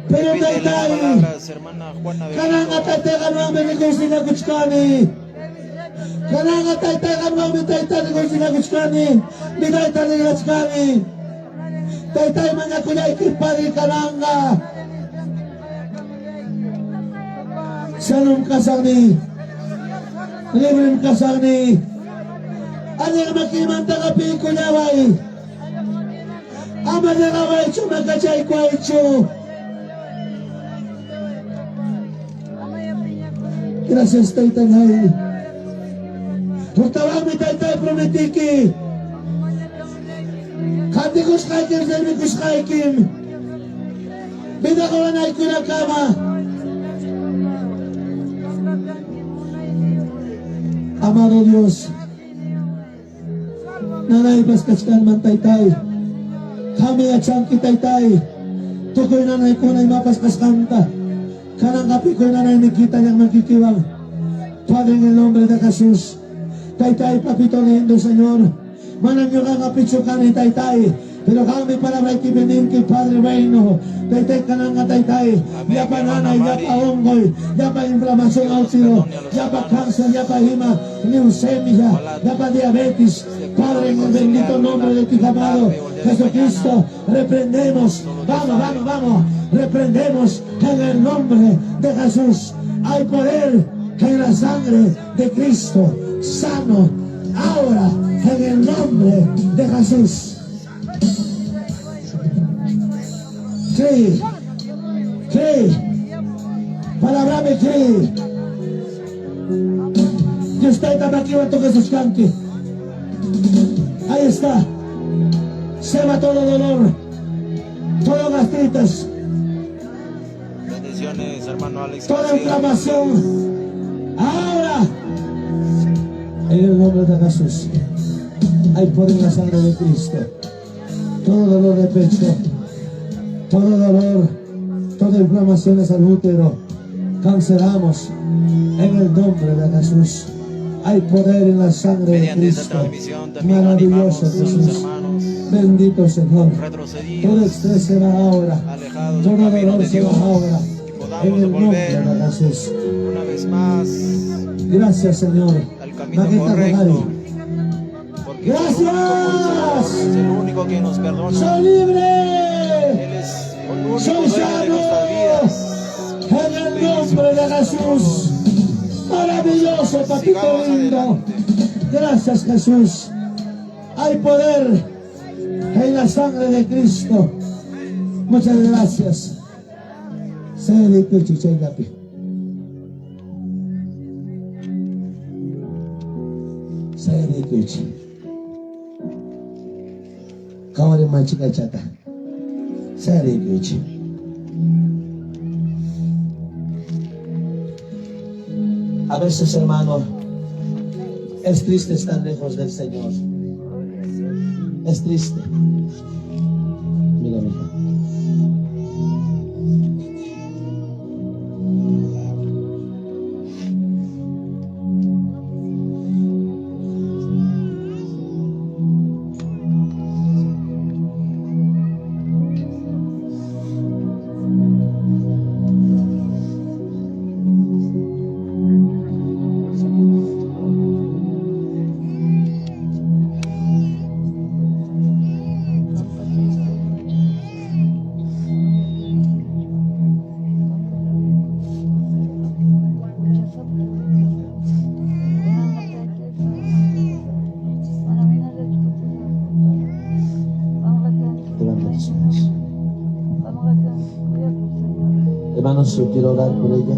Pero Repite las taitai. palabras, hermana Juana de Kananga Brito. taitai ganwami ni kusina kuchkani. Kananga taitai ganwami taitai ni kusina kuchkani. Ni taitai ni kuchkani. Taitai manya kulay kipari kananga. Shalom kasangni. Librem kasangni. Ano makimanta kapi kunyawai. Ama na nga waicho, magkachay ko waicho. Gracias, Taytay Hay. Pagtawag mi Taytay prometiki. Kandi ko skaikim, sabi ko skaikim. Binakawan ay ko na kama. Amado Dios, nanay paskaskan man Taytay. Kami at siyang kitay-tay. Tukoy nanay ko na'y mapaskaskanta. Kanang kapi ko nanay nakita niyang magkikiwang. Padre, en el nombre de Jesús. Taytay, papito lindo, Señor. Manan nyo kang apitsukan ni Taytay. Pero kami palabra que venir que Padre bueno. Tetekananga taytay, yapa nanay, yapa ongoy, yapa inflamación ácido, yapa cáncer, yapa hima, leucemia, yapa diabetes. Padre, en el bendito nombre de tu amado Jesucristo, reprendemos, vamos, reprendemos en el nombre de Jesús. Hay poder en la sangre de Cristo, sano, ahora, en el nombre de Jesús. Cree, palabrame cree. Y usted también aquí va a tocar sus canques. Ahí está. Se va todo dolor, todo gastritis, Bendiciones, hermano Alex. toda inflamación. Ahora, en el nombre de Jesús, hay poder en la sangre de Cristo. Todo dolor de pecho, todo dolor, toda inflamación al útero, cancelamos en el nombre de Jesús. Hay poder en la sangre Mediante de esta Cristo. transmisión también Maravilloso animamos a los Jesús. hermanos Bendito Señor. Todo retrocedidos, estrés se va ahora. alejados Todo del camino dolor de se va Dios, ahora. y En podamos el nombre volver de Jesús. una vez más Gracias, Señor. al camino Magueta correcto. Rodari. Porque Gracias. es el único consolador, es el único que nos perdona. Soy libre. Él es el único Soy dueño de sano. nuestras vidas. En el nombre de Jesús. Maravilloso, papito Sigamos lindo. adelante. Gracias, Jesús. Hay poder en la sangre de Cristo. Muchas gracias. Seli kuchiche gapi. Seli kuchi. Kawari machika chata. Seli kuchi. A veces, hermano, es triste estar lejos del Señor. Es triste. Mira, mija. Hermanos, yo quiero orar por ella,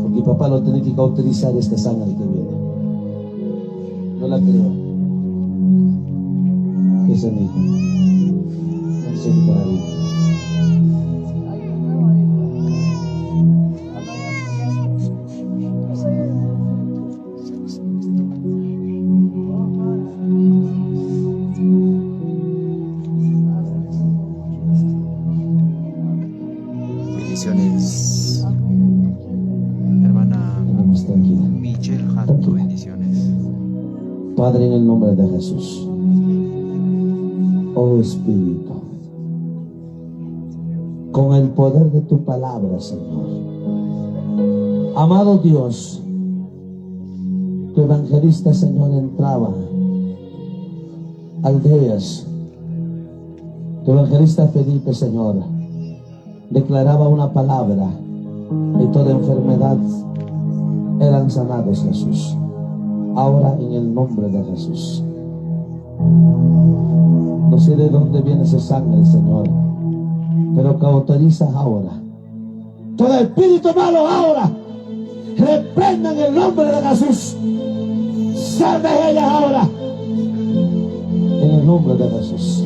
porque papá lo tiene que cauterizar esta sangre que viene. No la creo. Ese es mi hijo. No sé qué para mí. Bendiciones, hermana Vamos, tranquila. Michelle Hanto. Bendiciones. Padre, en el nombre de Jesús. Oh Espíritu, con el poder de tu palabra, Señor. Amado Dios, tu evangelista, Señor, entraba aldeas. Tu evangelista Felipe, Señor, declaraba una palabra y toda enfermedad eran sanados, Jesús. Ahora, en el nombre de Jesús. No sé de dónde viene esa sangre, Señor, pero que autorizas ahora. Todo espíritu malo ahora, reprenda en el nombre de Jesús. Sal de ellas ahora. En el nombre de Jesús.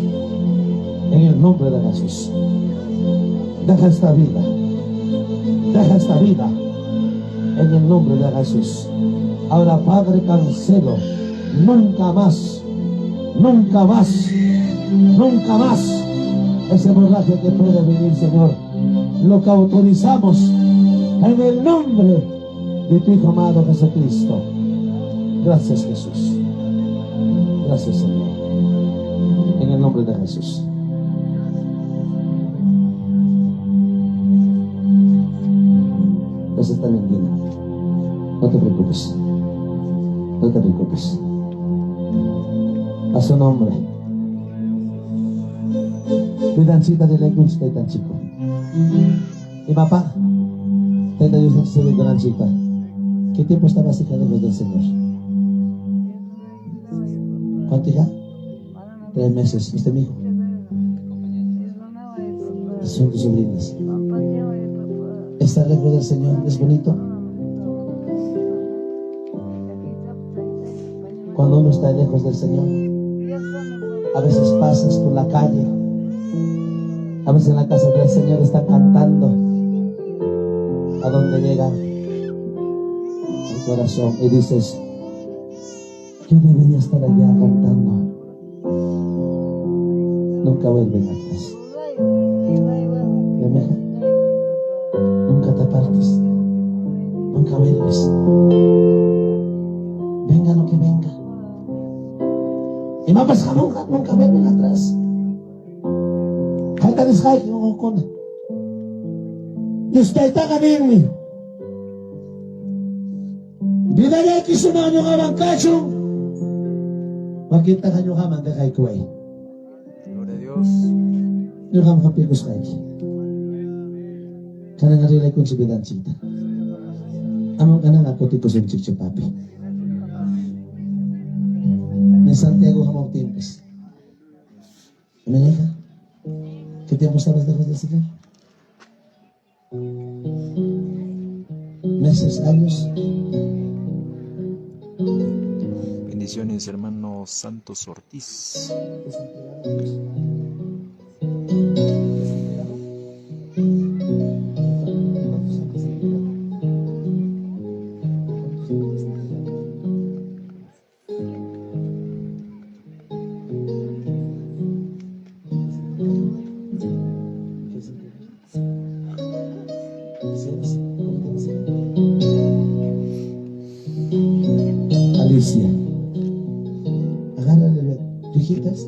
En el nombre de Jesús. Deja esta vida. Deja esta vida. En el nombre de Jesús. Ahora, Padre, cancelo. Nunca más. Nunca más. Nunca más. Ese hemorragia que puede venir, Señor. Lo que autorizamos en el nombre de tu Hijo amado Jesucristo. Gracias, Jesús. Gracias, Señor. En el nombre de Jesús. preocupes. No te preocupes. A su nombre. Bidancita de la cruz, tan chico. Y papá, te Dios en su bidancita. ¿Qué tiempo estabas hija lejos del Señor? ¿Cuánto hija? 3 meses. ¿Usted mi hijo? Son tus sobrinas. ¿Estar lejos del Señor es bonito? Cuando uno está lejos del Señor, a veces pasas por la calle, a veces en la casa del Señor está cantando, a donde llega el corazón y dices, yo debería estar allá cantando. Nunca vuelven atrás. Amén. Nunca te apartes, nunca vuelves. Venga lo que venga. Y mapas nunca vuelven atrás. Falta deshaik yung okona. Despeta ka din. Bidaya kisuna nyo ka bangkachong. Makita ka nyo ka magkakay kuway. Gloria a Dios. Nyo ka makapigos kay. Kana nga rilay kong si Bidancita. Amang ka na nga kuti ko sa chikcho papi. Ni Santiago Hamog Timpes. Amén, hija. ¿Qué tiempo estabas lejos del Señor? Meses, años. Bendiciones, hermano Santos Ortiz. Alicia, agárrale tu hijitas,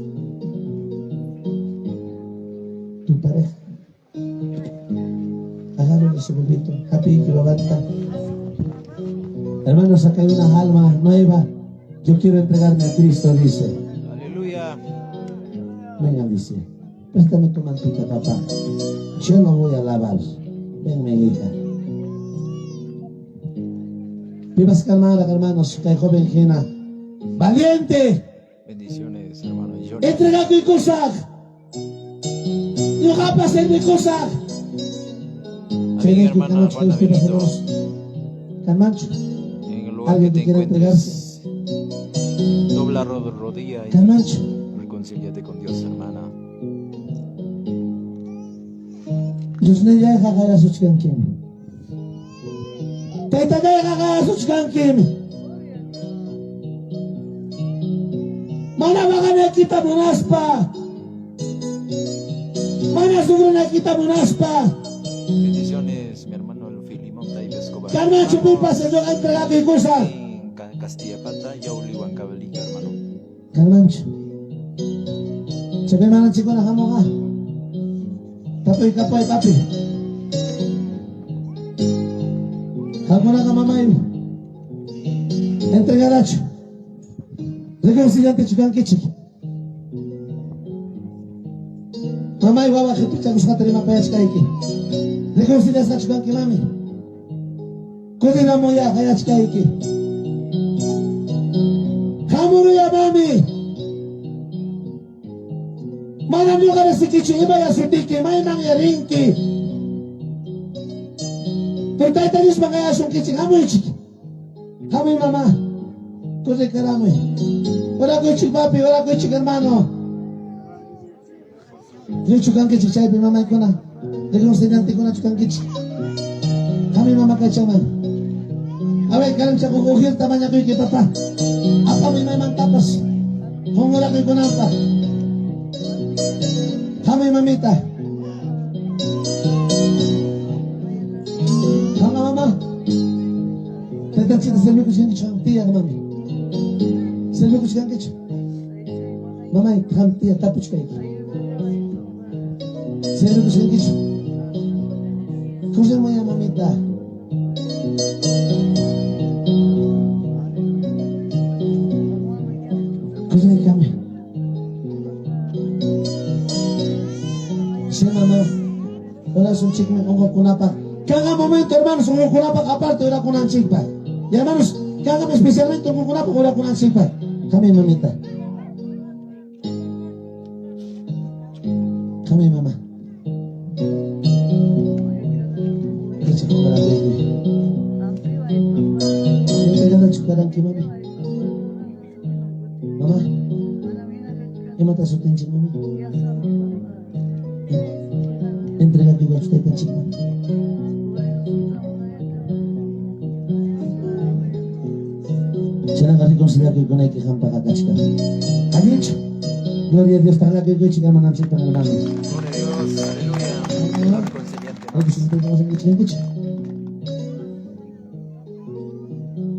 tu pareja, agárrale su bebito, happy que levanta. Hermanos, acá hay una alma nueva. Yo quiero entregarme a Cristo, dice. Aleluya. Venga, dice, préstame tu mantita, papá. Yo lo voy a lavar. Ven, mi hija. Vivas calmada, hermanos, que hay joven Gena. ¡Valiente! Bendiciones, hermano Johnny. Entrega tu cosa. No capas en mi cosa. Amén, hermana Juana Benito. Carmancho, En el lugar que ¿alguien te que quiere encuentres, dobla rodilla y Carmancho, reconcíliate con Dios, hermana. Dios ne ya kagaya suchkan kim. Teta ya kagaya suchkan kim. Mana bagana kita munaspa. Mana suguna kita munaspa. Bendiciones, mi hermano el Filimón Taibe Escobar. Carmancho, pipa se lo entrega tu cosa. En Castilla Pata, Yauli Huancavelica, hermano. Carmancho, se ve mana chico na kamo ka. Kapoy, papi. Hakuna ka mamay. Entregaracho. Lagay si Jante chukan kichik. Mamay, wawa kipicha gusto ka terima payas kaiki. Lagay si Jante chukan ki mami. Kudi na mo ya kayas kaiki. Kamuro ya mami. Mana nyo ka na si Kichi, iba ya si Tiki, may nangyaring ki. Pero tayo tayo sa mga yasong Kichi, hamoy Chiki. Hamoy mama. Kulik ka ramoy. Wala ko Chiki papi, wala ko Chiki hermano. Yung chukang Kichi, siya ipimamay ko na. Dagong sinanti ko na chukang Kichi. Hamoy mama kay siya man. Away, kalang siya kukuhir, tama niya ko yung kipapa. Apa may mang tapos. Kung wala ko yung kunapa. Kami mamita. Kama mama. Tentang kita selvi ko siya tiya ka mami. Selvi ko siya kicho. Mama ikam tiya tapos kayo. Selvi ko siya kicho. Kusin mo ya mamita. Sí, mamá. Ahora es un chico me pongo kunapa. Cada momento, hermanos, un kunapa aparte, ahora con chipa. Y hermanos, cágame especialmente un kunapa, ahora con chipa. Kami, mamita. Kami, mamá. ¿Qué chico para bebé? ¿Qué te gana chukaran ki, mami? Mama? ¿Qué mata su tenchi, mami? Entrega que usted tenchi, mami. Será que reconciliar que con hay que jampa kakachka. ¿Ha dicho? Gloria a Dios, para que chica mananse para el hermano. Gloria a Dios, aleluya. Reconciliante. Hay que sentir como se me echa en coche.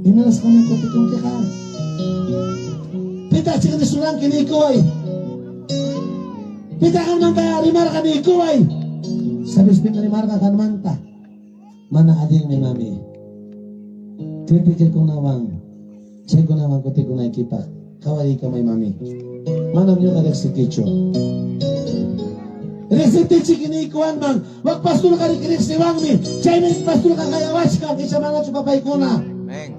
Y me las comen con queja. Pita chica de surang que ni koy. Pita kan manta rimar ka ni koy. Sabes pita rimar ka kan manta. Mana ading ni mami. Tipikal ko nawang. Check ko naman ko na ikipa. Kawali ka may mami. Manam nyo ka reksikicho. Reksikicho kinikuan man. Wag pastor ka reksiwang mi. Chay may pastor ka kayawas ka. Kisa mga chupapay ko na. Amén.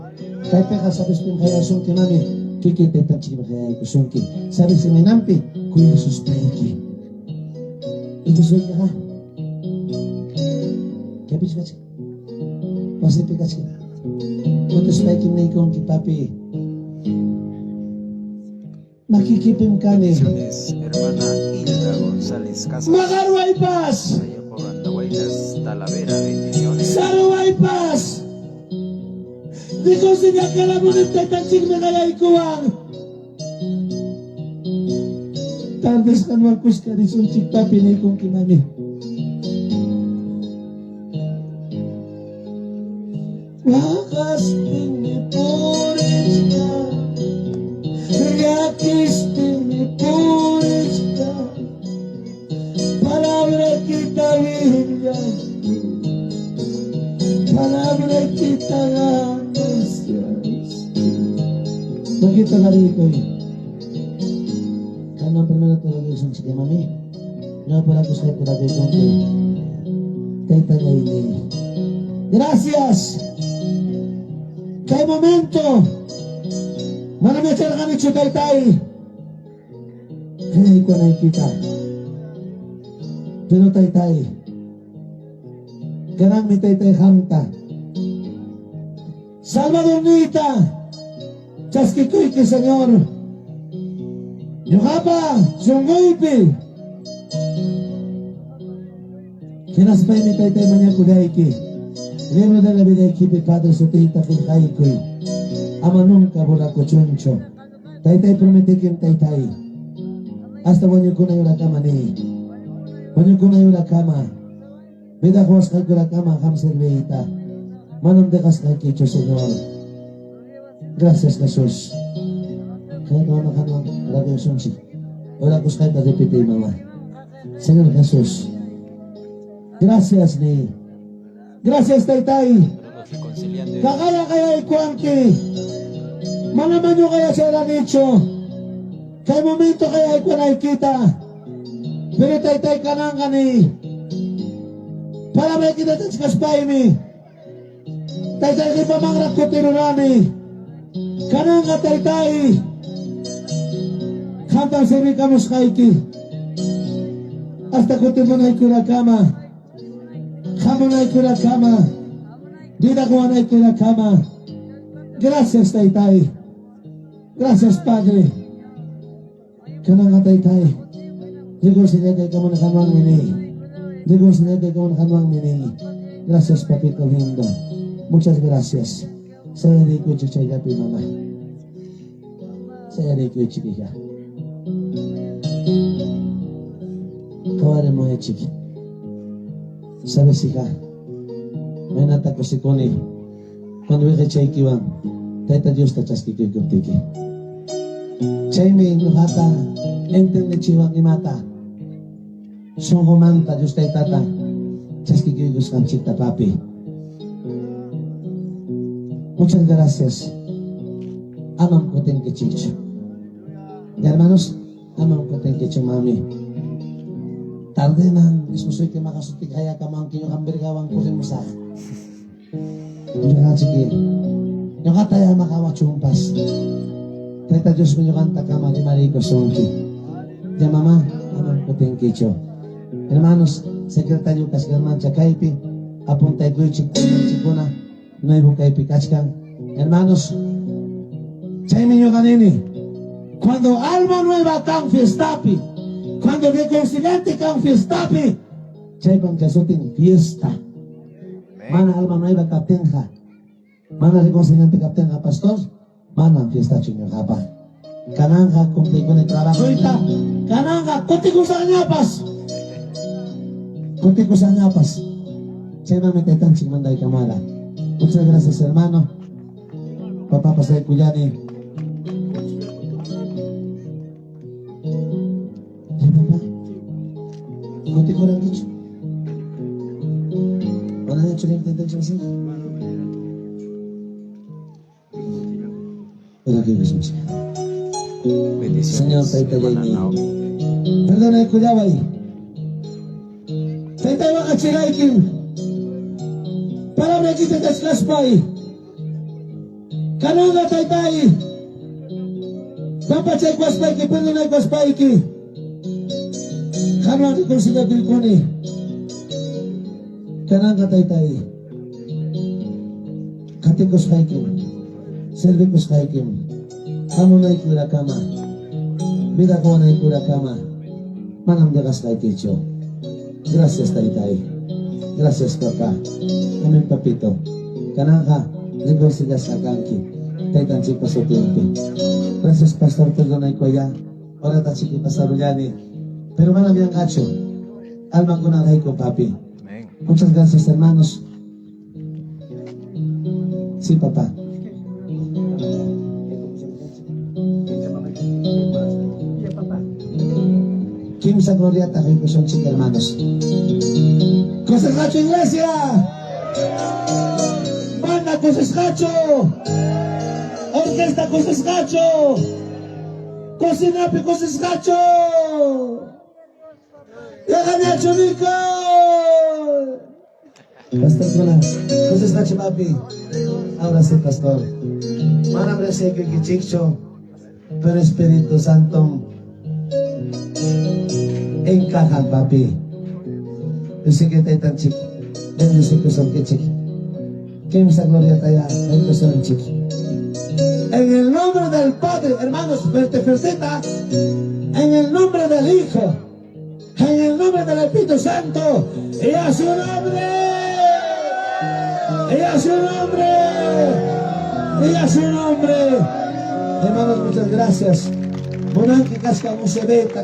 Kahit ka sabis pin kaya sungki mami. Kikita chiki kaya ko sungki. Sabi si minampi. Kuya sus paiki. Ito suy ka. Kapis ka chika. Pasipi ka chika. Utos paiki na ikong kipapi. Makikipim ka ni. Hermana Hilda González Casas. Magarway pas! Allá por Andahuaylas, Talavera, bendiciones. Saruway pas! Di ko siya kalamunin tayo tansig na kaya ikuwang. Tardes ka nuwakus ka di sunsig pa pinay kong kimami. Wakas pinipures ka. Yakis pinipures ka. Palabra kita biblia. Palabra kita gracias. Begitu hari itu. Karena pernah terlalu sunyi mami. Nggak pernah saya terlalu konti. Kita ini. Gracias. Kay momento. Marami siya kami chutay-tay. Kaya ko nakikita. Pero tay-tay. Ganang mi tay-tay hamta. Salvador Nita. Chaskikoy ki Señor. Yukapa. Sunggoypi. Kinaspay mi tay-tay manya kuday ki. Libro de la vida equipe Padre Sotita Filhaikoy. Ama nunca bola cochoncho. Taytay promete que taytay. Hasta wanyo ko na yung kama ni. Wanyo ko na yung kama. Beda ko sa ko kama hamser beita. Manam de kas kay kicho Señor. Gracias Jesus. Kaya ko na kanang radio sunsi. Wala ko sa repite mama. Señor Jesus. Gracias ni. Gracias taytay. Los reconciliantes. Kaya ikuangki. Malaman nyo kaya siya lang ito. Kaya momento kaya ikaw nakikita. Pero tay-tay ka nang kani. Para may kita sa kaspay mi. Tay-tay ki pamangrak ko tirurani. Kanang ka tay-tay. Kantang siri kamus kaiki. Hasta ko timo na ikura kama. Kamo na ikura kama. Dida ko na ikura kama. Gracias tay-tay. Gracias, Padre. Kanang katay-tay. Digo siya kay kamu nakanwang mini. Digo siya kay kamu nakanwang mini. Gracias, Papito lindo. Muchas gracias. Saya rico chichay gapi, mama. Saya rico chiquija. Kawari mo ya chiki. Sabes, hija. May natako si Connie. Cuando ve que chay kiwang. Teta Dios ta chaskiki kuptiki. Chaymi nuhata enten de chiwang imata. Sungumanta Dios tay tata. Chaskiki guskam chikta papi. Muchas gracias. Amam ko ten chicho. Y hermanos, amam ko ten chicho mami. Tarde man, isusoy que makasuti kaya ka man kinyo kambirgawang ko rin mo sa yung nga sige yung kataya makawa chumpas Teta Diyos mo yung kanta ka mari-mari ko sungki ya mama aman ko tingkicho hermanos sekretaryo kasgarman chakaipi apuntay ko chikuna chikuna nuevo kaipi kachkan hermanos chay minyo kanini cuando alma nueva kang fiestapi cuando reconciliante kang fiestapi, chay pang kasuting fiesta. Mana alma nueva kaptenja, mana reconciliante kaptenja pastor, mana fiesta chunyo kapa. Kananga kumti ko ni trabajo ita, kananga kunti ko sa anyapas. Kunti ko sa anyapas. Chay mami tetan chingmanday kamala. Muchas gracias hermano. Papapasay ko yan eh. Kunti ko lang dito. Wala na yung chuling tindag siya siya. Wala kayo gusto siya. Señor, tayo tagay ni. Perdona, kuyaway. Tayo tayo makachilay kim. Para na kita kaslaspay. Kananga tayo tayo. Dapat siya kwaspay ki. Perdona kwaspay ki. Karena di kursi nabil kuni, kanang katay tayo, katikos kaikim, servikos kaikim, kamu na ikura kama, bida ko na ikura kama, manam dekas kaikicho. Gracias tayo, gracias papa, amin papito, kanang ka, ligo sila sa kangki, tayo tansi pasotimpi. Gracias pastor, perdonay ko ya, ora tansi ki pasaruyani. Pero marami ang kacho. Alma ko na ko, papi. Amén. Muchas gracias, hermanos. Sí, papá. Kim sa gloriata kay Kusong Chik, hermanos. ¡Cosas Gacho, iglesia! ¡Banda Cosas Gacho! ¡Orquesta Cosas Gacho! ¡Cocinapi Cosas Gacho! ¡Déjame a Chonico! Pastor Kuna, Cosas Gacho, papi. Ahora sí, pastor. Manam reseke que chicho, pero Espíritu Santo encajan, papi. Dice que te tan chiqui, bendice que son que chiqui. Que misa gloria taya, el que son chiqui. En el nombre del Padre, hermanos, felicita. En el nombre del Hijo, en el nombre del Espíritu Santo, y a su nombre, y a su nombre, y a su nombre. Hermanos, muchas gracias. Monanque casca musebeta,